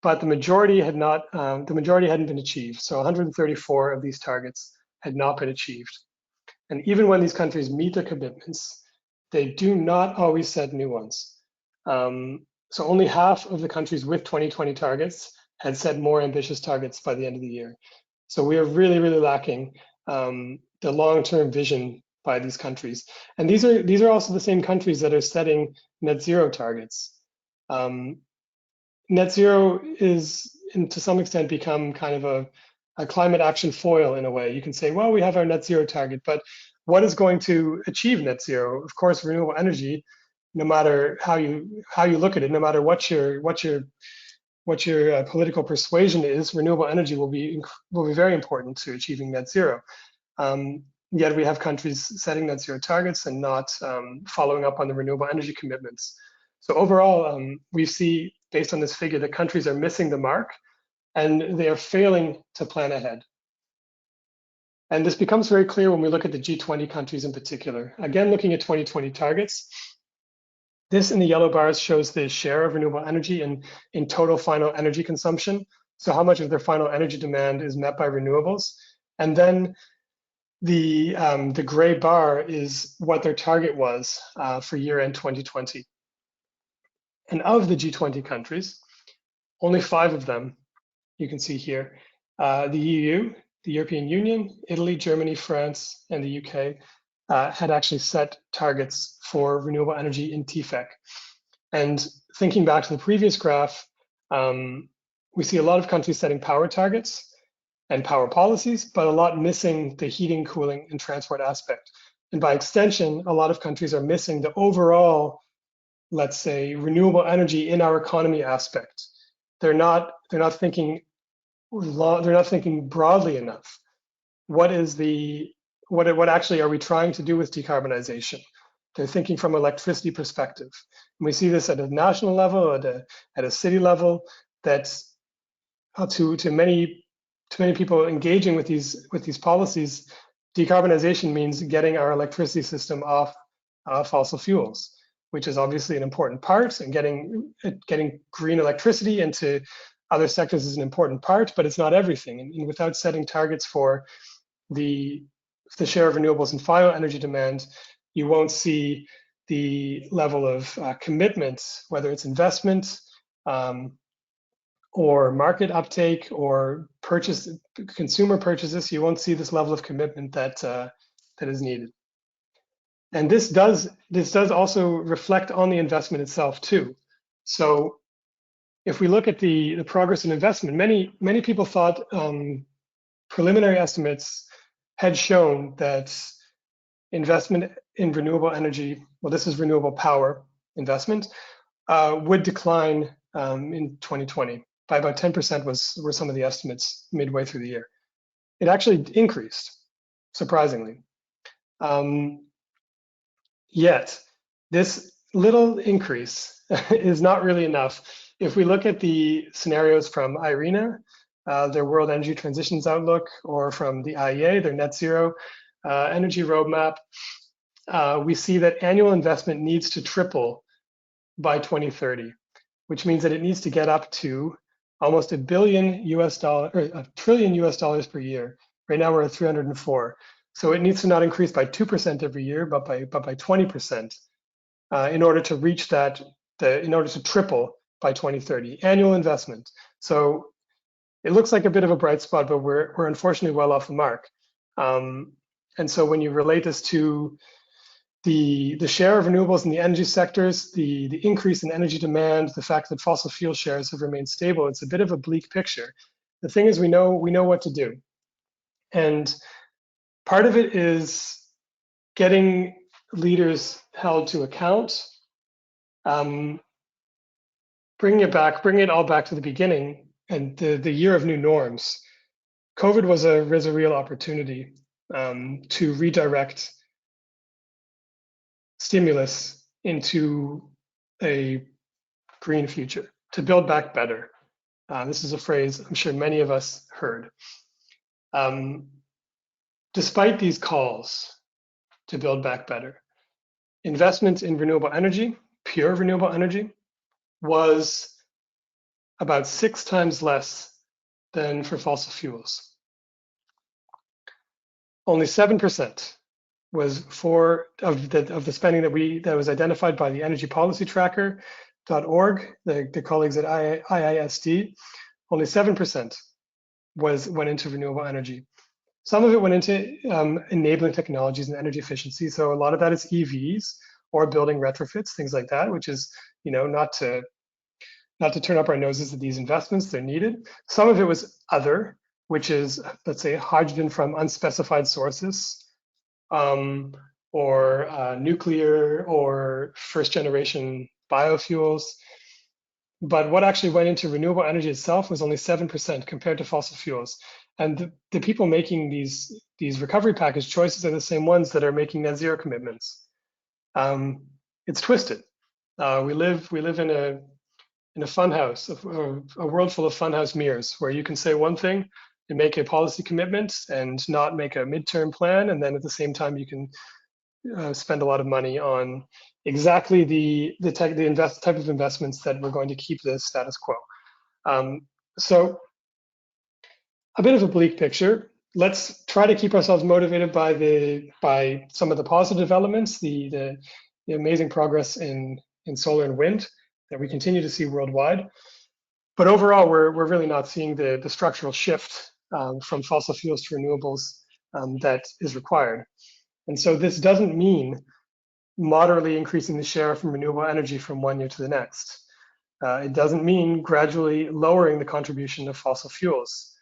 but the majority had not. The majority hadn't been achieved. So 134 of these targets had not been achieved. And even when these countries meet their commitments, they do not always set new ones. So only half of the countries with 2020 targets had set more ambitious targets by the end of the year. So we are really, really lacking the long-term vision by these countries. And these are also the same countries that are setting net zero targets. Net zero is, to some extent, become kind of a climate action foil in a way. You can say, well, we have our net zero target, but what is going to achieve net zero? Of course, renewable energy, no matter how you look at it, no matter what your political persuasion is, renewable energy will be very important to achieving net zero. Yet we have countries setting net zero targets and not following up on the renewable energy commitments. So overall, we see, based on this figure, that countries are missing the mark and they are failing to plan ahead. And this becomes very clear when we look at the G20 countries in particular. Again, looking at 2020 targets, this in the yellow bars shows the share of renewable energy in total final energy consumption. So how much of their final energy demand is met by renewables. And then the gray bar is what their target was for year-end 2020. And of the G20 countries, only 5 of them, you can see here, the EU, the European Union, Italy, Germany, France, and the UK had actually set targets for renewable energy in TFEC. And thinking back to the previous graph, we see a lot of countries setting power targets and power policies, but a lot missing the heating, cooling, and transport aspect. And by extension, a lot of countries are missing the overall, let's say, renewable energy in our economy aspect. They're not thinking broadly enough. What actually are we trying to do with decarbonization? They're thinking from an electricity perspective. And we see this at a national level, at a city level, that to many people engaging with these policies, decarbonization means getting our electricity system off fossil fuels, which is obviously an important part, and getting green electricity into other sectors is an important part, but it's not everything. And without setting targets for the the share of renewables in final energy demand, you won't see the level of commitment, whether it's investment or market uptake or consumer purchases. You won't see this level of commitment that is needed. And this does also reflect on the investment itself too. So if we look at the progress in investment, many people thought preliminary estimates had shown that investment in renewable energy, well, this is renewable power investment, would decline in 2020 by about 10% were some of the estimates midway through the year. It actually increased, surprisingly. Yet, this little increase is not really enough. If we look at the scenarios from IRENA, their World Energy Transitions Outlook, or from the IEA, their Net Zero Energy Roadmap, we see that annual investment needs to triple by 2030, which means that it needs to get up to almost $1 billion or $1 trillion per year. Right now we're at 304. So it needs to not increase by 2% every year, but by 20% in order to reach that, in order to triple by 2030, annual investment. So it looks like a bit of a bright spot, but we're unfortunately well off the mark. And so when you relate this to the share of renewables in the energy sectors, the increase in energy demand, the fact that fossil fuel shares have remained stable, it's a bit of a bleak picture. The thing is, we know what to do. And part of it is getting leaders held to account, bringing it all back to the beginning and the year of new norms. COVID was a real opportunity to redirect stimulus into a green future, to build back better. This is a phrase I'm sure many of us heard. Despite these calls to build back better, investment in renewable energy, pure renewable energy, was about 6 times less than for fossil fuels. Only 7% was of the spending that was identified by the Energy Policy Tracker.org, the colleagues at IISD. Only 7% went into renewable energy. Some of it went into enabling technologies and energy efficiency. So a lot of that is EVs or building retrofits, things like that, which is, not to turn up our noses at these investments, they're needed. Some of it was other, which is, let's say, hydrogen from unspecified sources, or nuclear or first generation biofuels. But what actually went into renewable energy itself was only 7% compared to fossil fuels. And the people making these recovery package choices are the same ones that are making net zero commitments. It's twisted. We live in a funhouse, a world full of funhouse mirrors, where you can say one thing and make a policy commitment and not make a midterm plan, and then at the same time you can spend a lot of money on exactly the type of investments that we're going to keep the status quo. So a bit of a bleak picture. Let's try to keep ourselves motivated by some of the positive developments, the amazing progress in solar and wind that we continue to see worldwide. But overall, we're really not seeing the structural shift from fossil fuels to renewables that is required. And so this doesn't mean moderately increasing the share from renewable energy from one year to the next. It doesn't mean gradually lowering the contribution of fossil fuels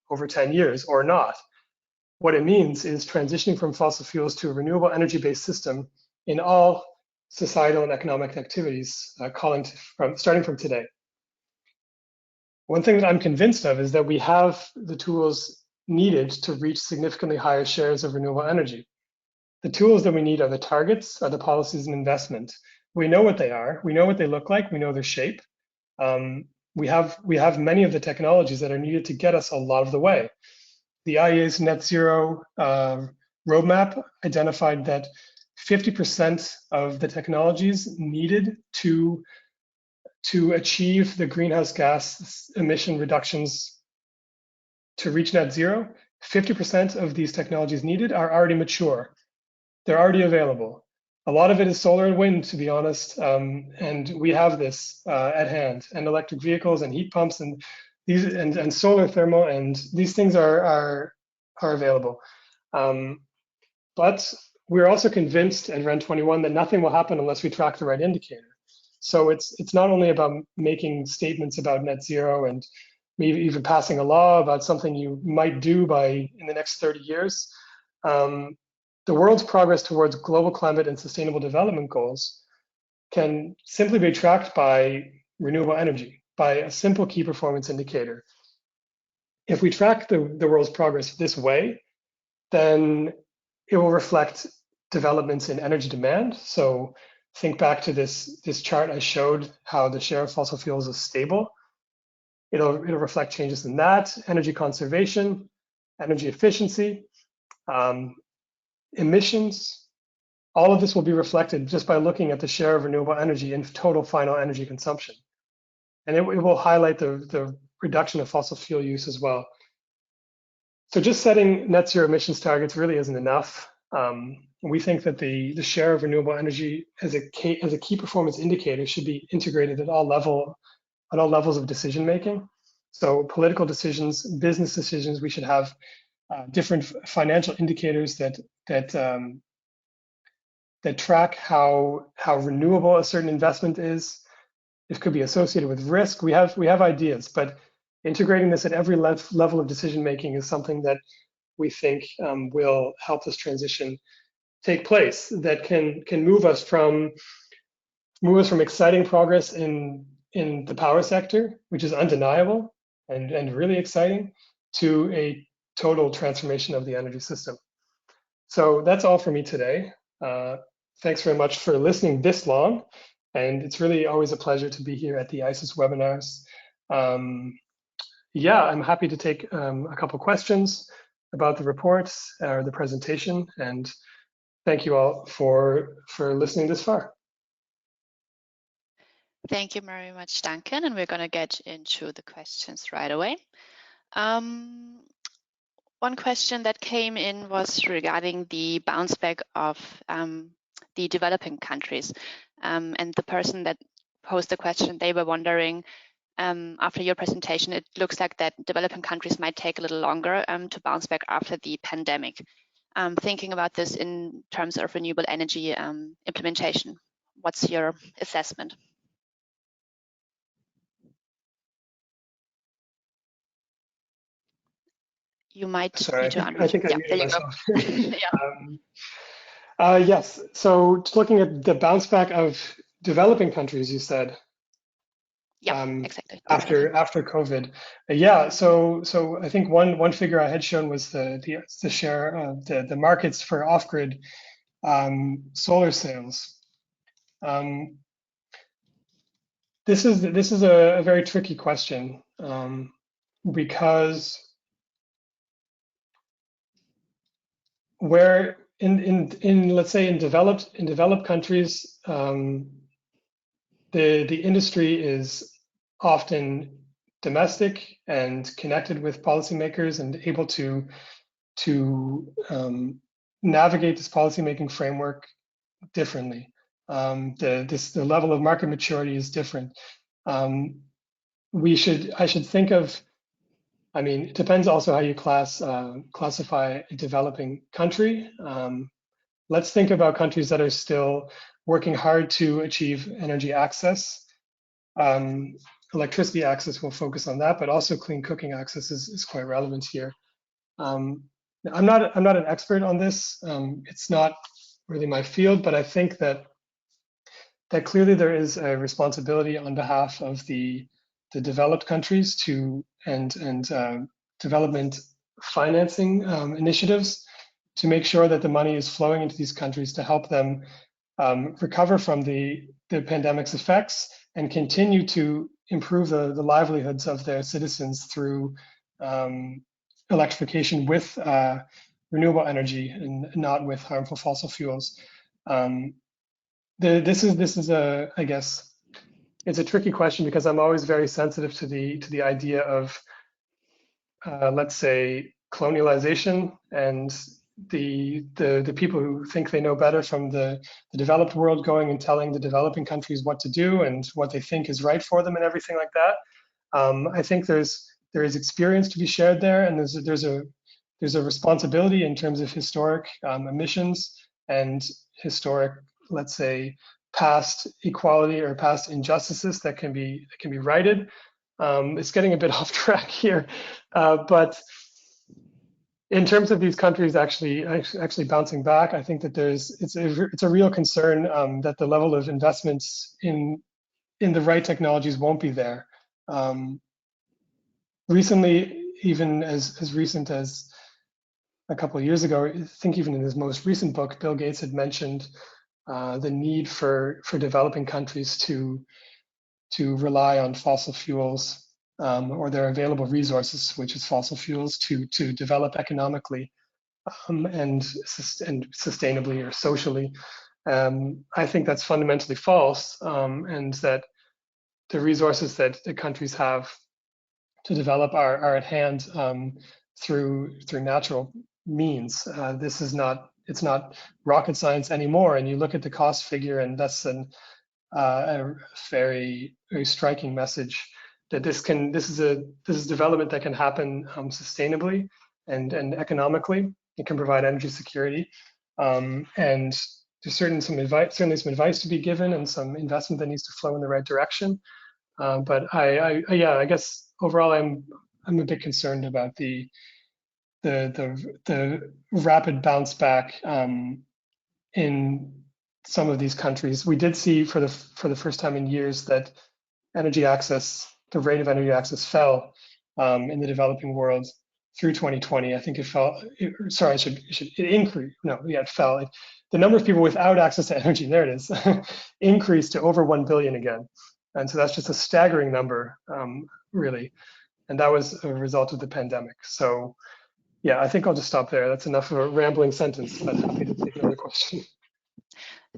over 10 years or not. What it means is transitioning from fossil fuels to a renewable energy-based system in all societal and economic activities, starting from today. One thing that I'm convinced of is that we have the tools needed to reach significantly higher shares of renewable energy. The tools that we need are the targets, are the policies and investment. We know what they are. We know what they look like. We know their shape. We have many of the technologies that are needed to get us a lot of the way. The IEA's net zero roadmap identified that 50% of the technologies needed to achieve the greenhouse gas emission reductions to reach net zero 50% of these technologies needed are already mature. They're already available. A lot of it is solar and wind, to be honest, and we have this at hand. And electric vehicles and heat pumps and these and solar thermal, and these things are available. But we're also convinced at REN21 that nothing will happen unless we track the right indicator. So it's not only about making statements about net zero and maybe even passing a law about something you might do in the next 30 years. The world's progress towards global climate and sustainable development goals can simply be tracked by renewable energy, by a simple key performance indicator. If we track the world's progress this way, then it will reflect developments in energy demand. So think back to this chart I showed, how the share of fossil fuels is stable. It'll reflect changes in that, energy conservation, energy efficiency, emissions. All of this will be reflected just by looking at the share of renewable energy in total final energy consumption. And it will highlight the reduction of fossil fuel use as well. So just setting net zero emissions targets really isn't enough. We think that the share of renewable energy as a key performance indicator should be integrated at all levels of decision making. So political decisions, business decisions, we should have different financial indicators that track how renewable a certain investment is. It could be associated with risk. We have ideas, but integrating this at every level of decision making is something that we think will help this transition take place. That can move us from exciting progress in the power sector, which is undeniable and really exciting, to a total transformation of the energy system. So that's all for me today. Thanks very much for listening this long. And it's really always a pleasure to be here at the ISES webinars. Yeah, I'm happy to take a couple questions about the reports or the presentation. And thank you all for listening this far. Thank you very much, Duncan. And we're going to get into the questions right away. One question that came in was regarding the bounce back of the developing countries. And the person that posed the question, they were wondering, after your presentation, it looks like that developing countries might take a little longer to bounce back after the pandemic. Thinking about this in terms of renewable energy implementation, what's your assessment? You might need to unmute. I think I muted myself. Yes, so looking at the bounce back of developing countries, you said. Yeah, exactly. After COVID, yeah. So I think one figure I had shown was the share of the markets for off-grid solar sales. This is a very tricky question because where in let's say in developed countries, the industry is often domestic and connected with policymakers and able to navigate this policymaking framework differently. The level of market maturity is different. I should think of, I mean, it depends also how you classify a developing country. Let's think about countries that are still working hard to achieve energy access. Electricity access will focus on that, but also clean cooking access is quite relevant here. I'm not an expert on this. It's not really my field, but I think that clearly there is a responsibility on behalf of the developed countries and development financing initiatives to make sure that the money is flowing into these countries to help them recover from the pandemic's effects and continue to improve the livelihoods of their citizens through electrification with renewable energy and not with harmful fossil fuels. This is I guess it's a tricky question because I'm always very sensitive to the idea of let's say colonialization and the people who think they know better from the developed world going and telling the developing countries what to do and what they think is right for them and everything like that. I think there is experience to be shared there, and there's a responsibility in terms of historic emissions and historic, let's say, past equality or past injustices that can be righted. It's getting a bit off track here, but in terms of these countries actually bouncing back, I think that it's a real concern that the level of investments in the right technologies won't be there. Recently, even as recent as a couple of years ago, I think even in his most recent book, Bill Gates had mentioned the need for developing countries to rely on fossil fuels or their available resources, which is fossil fuels, to develop economically and sustainably or socially. I think that's fundamentally false, and that the resources that the countries have to develop are at hand through natural means. This is not it's not rocket science anymore. And you look at the cost figure, and that's a very striking message that this is development that can happen sustainably and economically. It can provide energy security, and there's certainly some advice to be given and some investment that needs to flow in the right direction. But I guess overall I'm a bit concerned about the rapid bounce back in some of these countries. We did see for the first time in years that the rate of energy access fell in the developing world through 2020. I think it fell. It increased. No, yeah, it fell. The number of people without access to energy, there it is, increased to over 1 billion again. And so that's just a staggering number, really. And that was a result of the pandemic. So yeah, I think I'll just stop there. That's enough of a rambling sentence, but happy to take another question.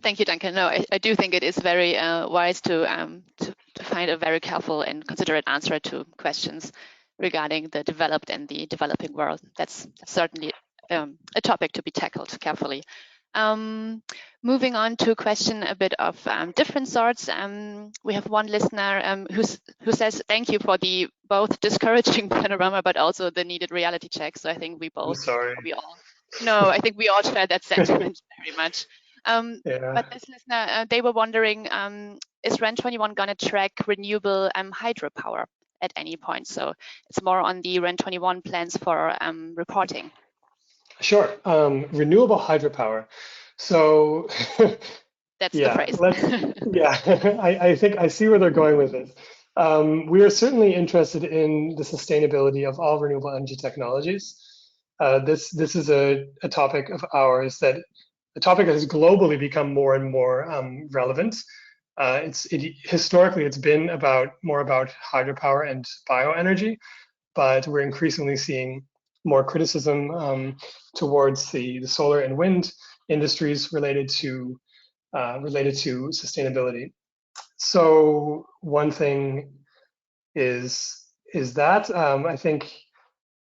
Thank you, Duncan. No, I do think it is very wise to find a very careful and considerate answer to questions regarding the developed and the developing world. That's certainly a topic to be tackled carefully. Moving on to a question a bit of different sorts. We have one listener who says, thank you for the both discouraging panorama, but also the needed reality check. So I think we all share that sentiment very much. But this listener, they were wondering, is REN21 going to track renewable hydropower at any point? So it's more on the REN21 plans for reporting. Sure, renewable hydropower. So that's the phrase. I think I see where they're going with this. We are certainly interested in the sustainability of all renewable energy technologies. This is a topic of ours that has globally become more and more relevant. Historically, it's been more about hydropower and bioenergy, but we're increasingly seeing more criticism towards the solar and wind industries related to sustainability. So one thing is that I think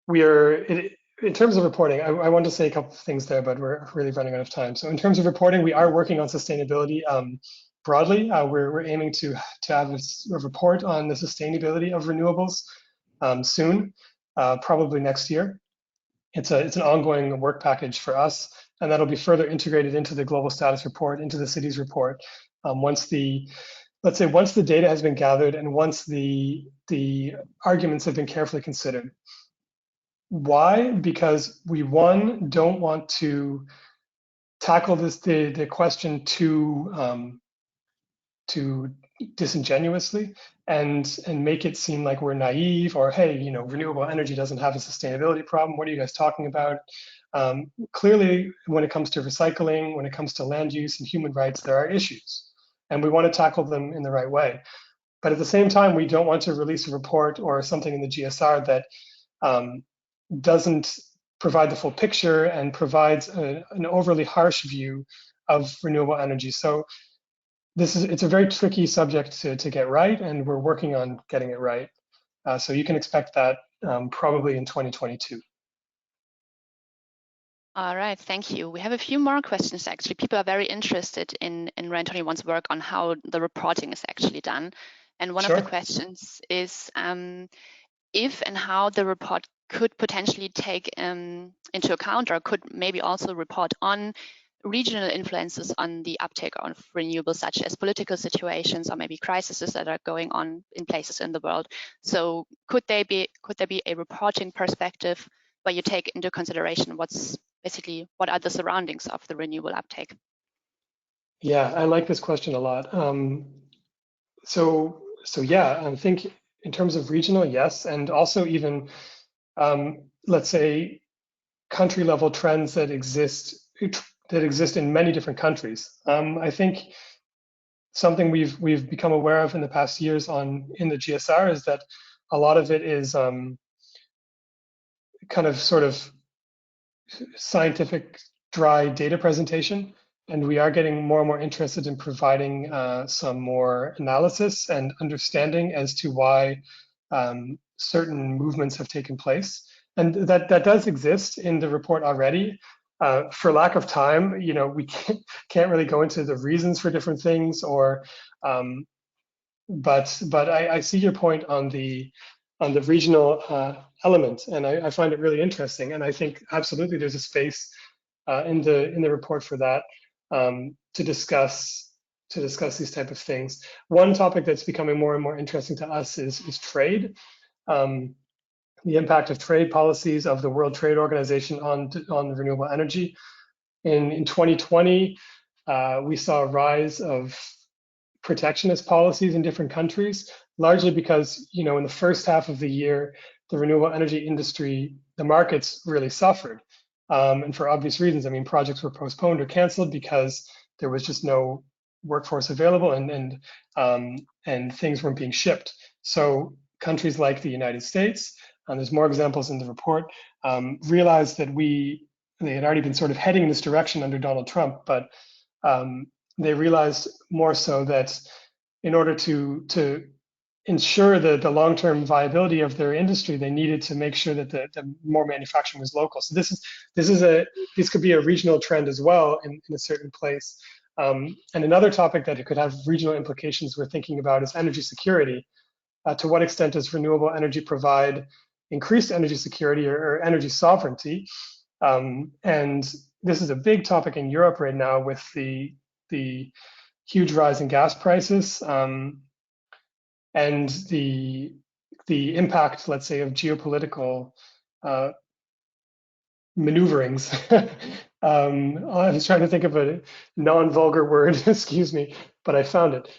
we are in terms of reporting. I want to say a couple of things there, but we're really running out of time. So in terms of reporting, we are working on sustainability broadly. We're aiming to have a report on the sustainability of renewables soon, probably next year. It's an ongoing work package for us, and that'll be further integrated into the global status report, into the cities report. Once the data has been gathered and once the arguments have been carefully considered. Why? Because we don't want to tackle the question too disingenuously and make it seem like we're naive, or hey, renewable energy doesn't have a sustainability problem. What are you guys talking about? Clearly, when it comes to recycling, when it comes to land use and human rights, there are issues, and we want to tackle them in the right way. But at the same time, we don't want to release a report or something in the GSR that doesn't provide the full picture and provides an overly harsh view of renewable energy. So it's a very tricky subject to get right, and we're working on getting it right. So you can expect that probably in 2022. All right, thank you. We have a few more questions actually. People are very interested in REN21's work on how the reporting is actually done. And one of the Sure. questions is if and how the report could potentially take into account or could maybe also report on regional influences on the uptake of renewables, such as political situations or maybe crises that are going on in places in the world. So could there be a reporting perspective where you take into consideration what are the surroundings of the renewable uptake? Yeah, I like this question a lot. So yeah, I think in terms of regional, yes, and also even let's say country level trends that exist in many different countries. I think something we've become aware of in the past years in the GSR is that a lot of it is kind of sort of scientific dry data presentation, and we are getting more and more interested in providing some more analysis and understanding as to why certain movements have taken place. And that does exist in the report already. For lack of time, we can't really go into the reasons for different things, or but I see your point on the regional element, and I find it really interesting. And I think absolutely there's a space in the report for that to discuss these type of things. One topic that's becoming more and more interesting to us is trade. Um, the impact of trade policies of the World Trade Organization on renewable energy. In 2020, we saw a rise of protectionist policies in different countries, largely because, in the first half of the year, the renewable energy industry, the markets really suffered. And for obvious reasons. I mean, projects were postponed or canceled because there was just no workforce available, and things weren't being shipped. So countries like the United States, and there's more examples in the report, realized that they had already been sort of heading in this direction under Donald Trump, but um, they realized more so that in order to ensure the long-term viability of their industry, they needed to make sure that the more manufacturing was local. So this could be a regional trend as well in a certain place. And another topic that it could have regional implications we're thinking about is energy security. To what extent does renewable energy provide increased energy security or energy sovereignty? And this is a big topic in Europe right now with the huge rise in gas prices, and the impact, let's say, of geopolitical uh, maneuverings. I was trying to think of a non-vulgar word, excuse me, but I found it.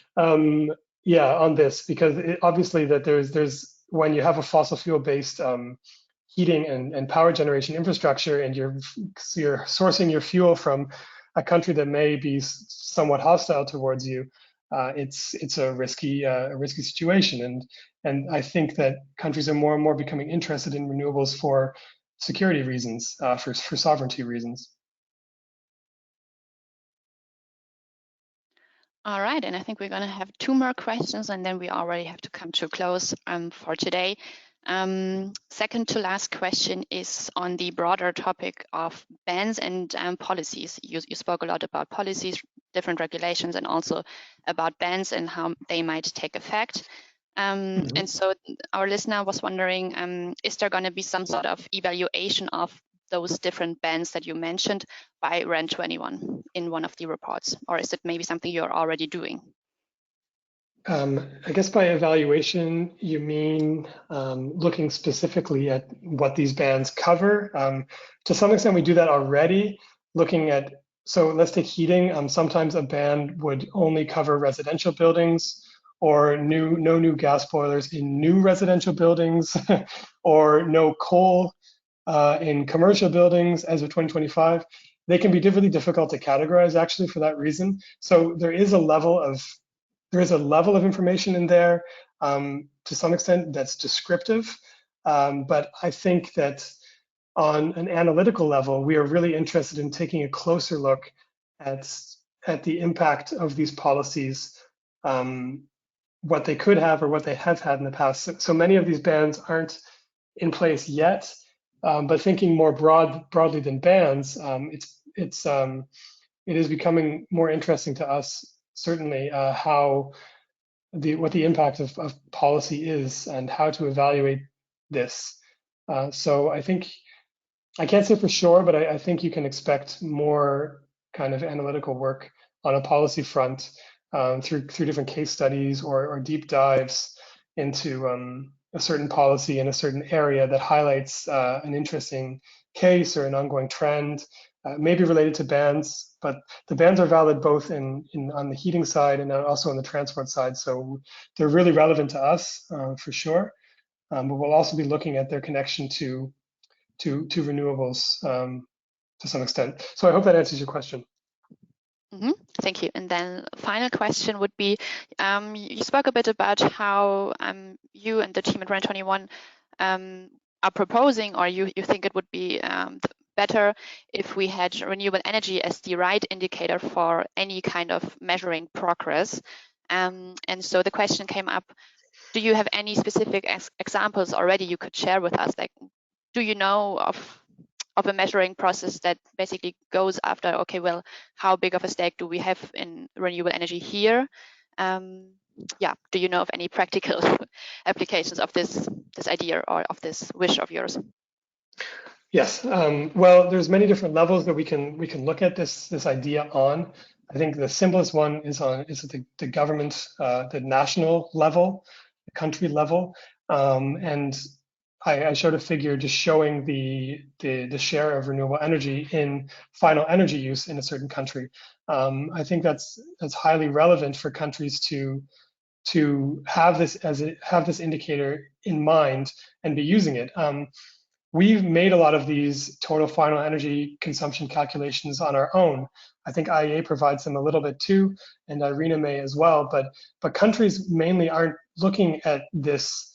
Yeah, on this, because obviously that there's when you have a fossil fuel based heating and power generation infrastructure, and you're sourcing your fuel from a country that may be somewhat hostile towards you, it's a risky situation. And I think that countries are more and more becoming interested in renewables for security reasons, for sovereignty reasons. All right, and I think we're going to have two more questions, and then we already have to come to a close for today. Second to last question is on the broader topic of bans and policies. You spoke a lot about policies, different regulations, and also about bans and how they might take effect. And so our listener was wondering, is there going to be some sort of evaluation of those different bans that you mentioned by REN21 in one of the reports, or is it maybe something you're already doing? I guess by evaluation, you mean looking specifically at what these bans cover. To some extent, we do that already, looking at, so let's take heating. Sometimes a ban would only cover residential buildings, or no new gas boilers in new residential buildings, or no coal in commercial buildings as of 2025. They can be really difficult to categorize, actually, for that reason. So there is a level of information in there, to some extent, that's descriptive. But I think that on an analytical level, we are really interested in taking a closer look at the impact of these policies, what they could have or what they have had in the past. So many of these bans aren't in place yet, But thinking more broadly than bans, it is becoming more interesting to us, certainly, how what the impact of policy is and how to evaluate this. So I think I can't say for sure, but I think you can expect more kind of analytical work on a policy front through different case studies or deep dives into a certain policy in a certain area that highlights an interesting case or an ongoing trend, maybe related to bans. But the bans are valid both on the heating side and also on the transport side. So they're really relevant to us for sure. But we'll also be looking at their connection to renewables to some extent. So I hope that answers your question. Thank you. And then final question would be, you spoke a bit about how you and the team at REN21 are proposing, or you think it would be better if we had renewable energy as the right indicator for any kind of measuring progress. And so the question came up, do you have any specific examples already you could share with us? Like, do you know of a measuring process that basically goes after, okay, well, how big of a stake do we have in renewable energy here? Yeah, do you know of any practical applications of this idea or of this wish of yours? Yes. Well, there's many different levels that we can look at this idea on. I think the simplest one is at the government, the national level, the country level, and I showed a figure just showing the share of renewable energy in final energy use in a certain country. I think that's highly relevant for countries to have this indicator in mind and be using it. We've made a lot of these total final energy consumption calculations on our own. I think IEA provides them a little bit too, and IRENA may as well. But countries mainly aren't looking at this.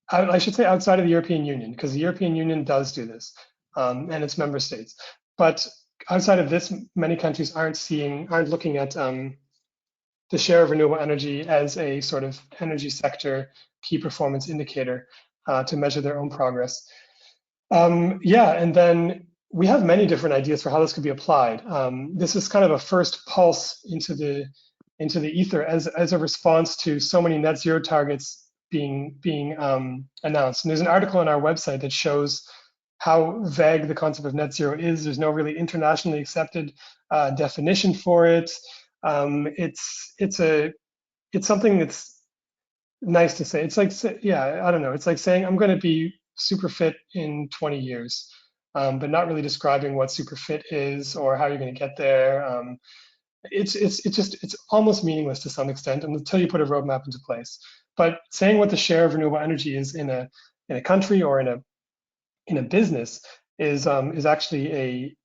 I should say outside of the European Union, because the European Union does do this, and its member states. But outside of this, many countries aren't looking at the share of renewable energy as a sort of energy sector key performance indicator to measure their own progress. Yeah, and then we have many different ideas for how this could be applied. This is kind of a first pulse into the ether as a response to so many net zero targets being announced. And there's an article on our website that shows how vague the concept of net zero is. There's no really internationally accepted definition for it. It's something that's nice to say. It's like, yeah, I don't know. It's like saying I'm going to be super fit in 20 years, but not really describing what super fit is or how you're going to get there. It's almost meaningless to some extent until you put a roadmap into place. But saying what the share of renewable energy is in a country or in a business is actually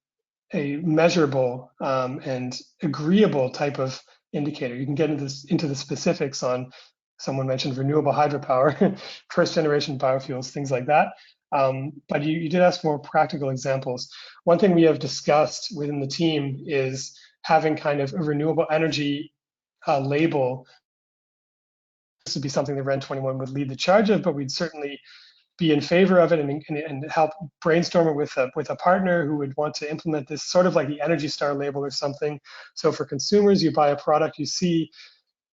a measurable and agreeable type of indicator. You can get into the specifics on, someone mentioned renewable hydropower, first generation biofuels, things like that. But you did ask more practical examples. One thing we have discussed within the team is having kind of a renewable energy label. This would be something that REN21 would lead the charge of, but we'd certainly be in favor of it and help brainstorm it with a partner who would want to implement this, sort of like the Energy Star label or something. So for consumers, you buy a product, you see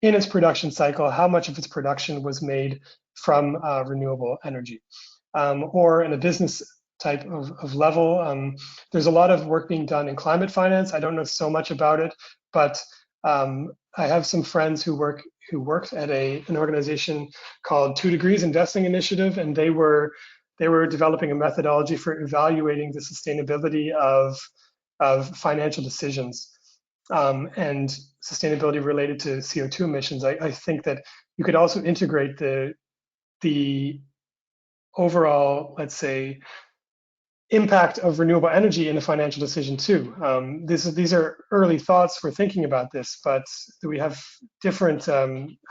in its production cycle how much of its production was made from renewable energy. Or in a business type of level, there's a lot of work being done in climate finance. I don't know so much about it, but I have some friends who worked at an organization called 2 Degrees Investing Initiative, and they were developing a methodology for evaluating the sustainability of financial decisions and sustainability related to CO2 emissions. I think that you could also integrate the overall, let's say, impact of renewable energy in a financial decision too. These are early thoughts. We're thinking about this, but we have different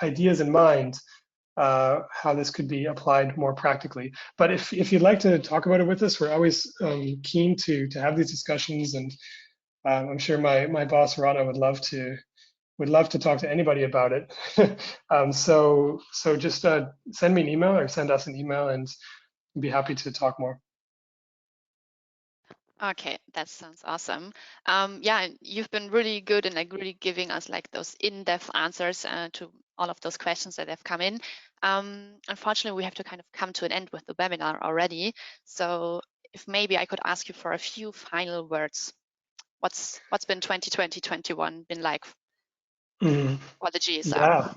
ideas in mind how this could be applied more practically. But if you'd like to talk about it with us, we're always keen to have these discussions, and I'm sure my boss Rana would love to talk to anybody about it. So just send me an email or send us an email, and we'd be happy to talk more. Okay, that sounds awesome. Yeah, and you've been really good in like really giving us like those in-depth answers to all of those questions that have come in. Unfortunately, we have to kind of come to an end with the webinar already. So if maybe I could ask you for a few final words. What's been 2020, 21 been like Mm, for the GSR? yeah.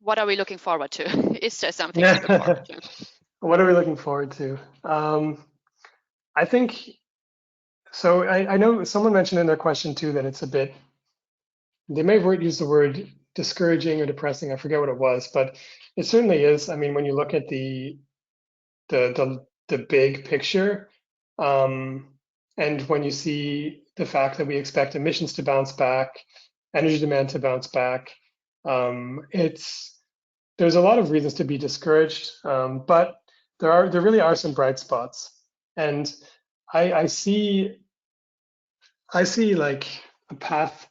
What are we looking forward to? Is there something to look forward Yeah. to? What are we looking forward to? I think so. I know someone mentioned in their question too that it's a bit, they may have used the word discouraging or depressing. I forget what it was, but it certainly is. I mean, when you look at the big picture, um, and when you see the fact that we expect emissions to bounce back, energy demand to bounce back, it's there's a lot of reasons to be discouraged, but there really are some bright spots, and I see like a path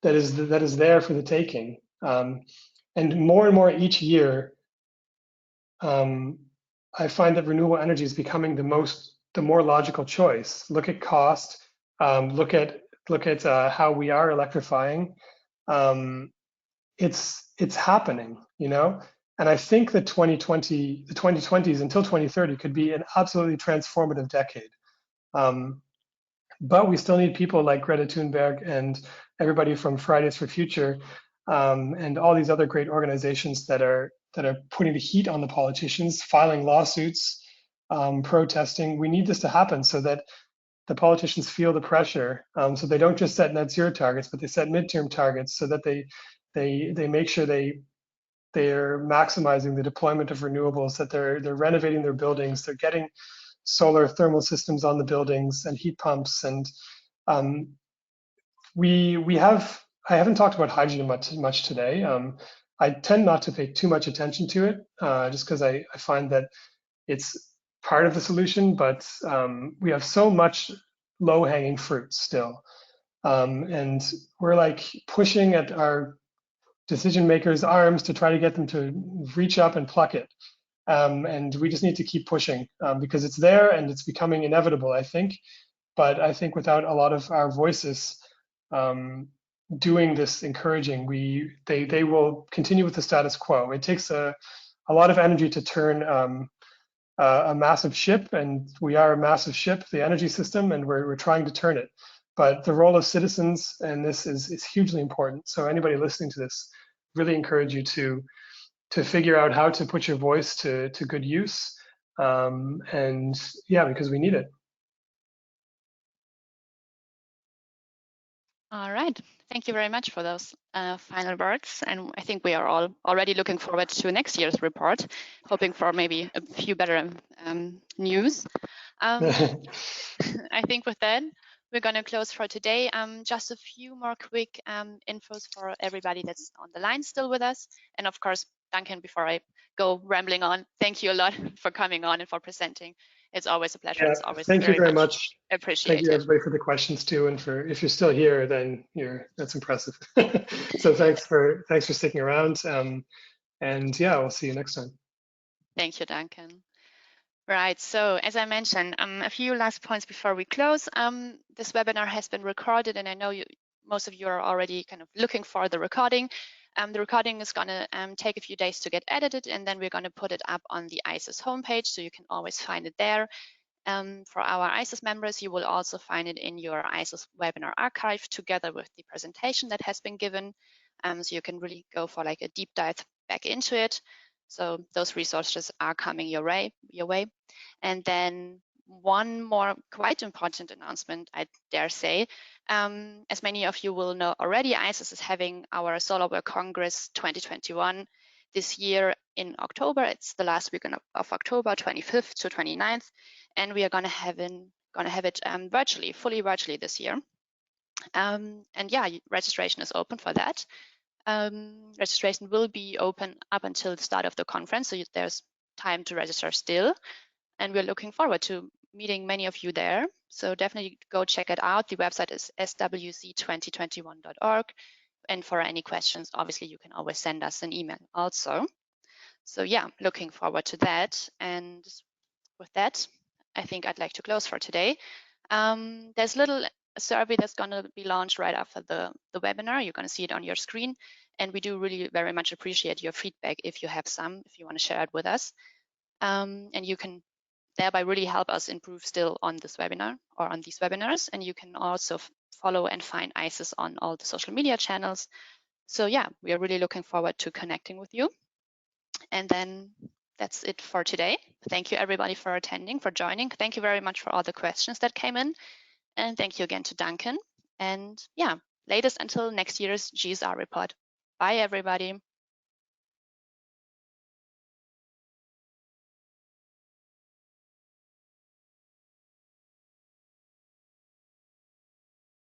that is there for the taking, and more each year. Um, I find that renewable energy is becoming the more logical choice. Look at cost. Look at how we are electrifying. Um, it's happening, you know. And I think that the 2020s until 2030 could be an absolutely transformative decade. Um, but we still need people like Greta Thunberg and everybody from Fridays for Future, and all these other great organizations that are putting the heat on the politicians, filing lawsuits, protesting. We need this to happen so that the politicians feel the pressure, so they don't just set net zero targets, but they set midterm targets so that they make sure they're maximizing the deployment of renewables, that they're renovating their buildings, they're getting solar thermal systems on the buildings and heat pumps. And um, we have I haven't talked about hydrogen much today. I tend not to pay too much attention to it, just because I find that it's part of the solution, but we have so much low hanging fruit still, and we're like pushing at our decision makers' arms to try to get them to reach up and pluck it. And we just need to keep pushing, because it's there and it's becoming inevitable, I think. But I think without a lot of our voices um, doing this encouraging, they will continue with the status quo. It takes a lot of energy to turn a massive ship, and we are a massive ship, the energy system, and we're trying to turn it. But the role of citizens and this is hugely important. So anybody listening to this, really encourage you to figure out how to put your voice to good use. And yeah, because we need it. All right. Thank you very much for those final words. And I think we are all already looking forward to next year's report, hoping for maybe a few better news. I think with that, we're going to close for today. Just a few more quick infos for everybody that's on the line still with us. And of course, Duncan, before I go rambling on, thank you a lot for coming on and for presenting. It's always a pleasure. Yeah, It's always thank you very very much much. Thank you appreciated. everybody for the questions too, and for if you're still here, then that's impressive. So thanks for sticking around. And yeah, we'll see you next time. Thank you, Duncan. Right, so as I mentioned, a few last points before we close. This webinar has been recorded, and I know most of you are already kind of looking for the recording. The recording is going to take a few days to get edited, and then we're going to put it up on the ISES homepage, so you can always find it there. For our ISES members, you will also find it in your ISES webinar archive together with the presentation that has been given. So you can really go for like a deep dive back into it. So those resources are coming your way. And then one more quite important announcement, I dare say. As many of you will know already, ISES is having our Solar World Congress 2021 this year in October. It's the last week of October, 25th to 29th. And we are going to have it virtually, fully virtually this year. And yeah, registration is open for that. Registration will be open up until the start of the conference, so there's time to register still. And we're looking forward to meeting many of you there. So definitely go check it out. The website is swc2021.org. And for any questions, obviously, you can always send us an email also. So yeah, looking forward to that. And with that, I think I'd like to close for today. There's a little survey that's going to be launched right after the webinar. You're going to see it on your screen. And we do really very much appreciate your feedback if you have some, if you want to share it with us. And you can thereby really help us improve still on this webinar or on these webinars. And you can also follow and find ISES on all the social media channels. So yeah, we are really looking forward to connecting with you. And then that's it for today. Thank you everybody for attending, for joining. Thank you very much for all the questions that came in. And thank you again to Duncan. And yeah, latest until next year's GSR report. Bye everybody.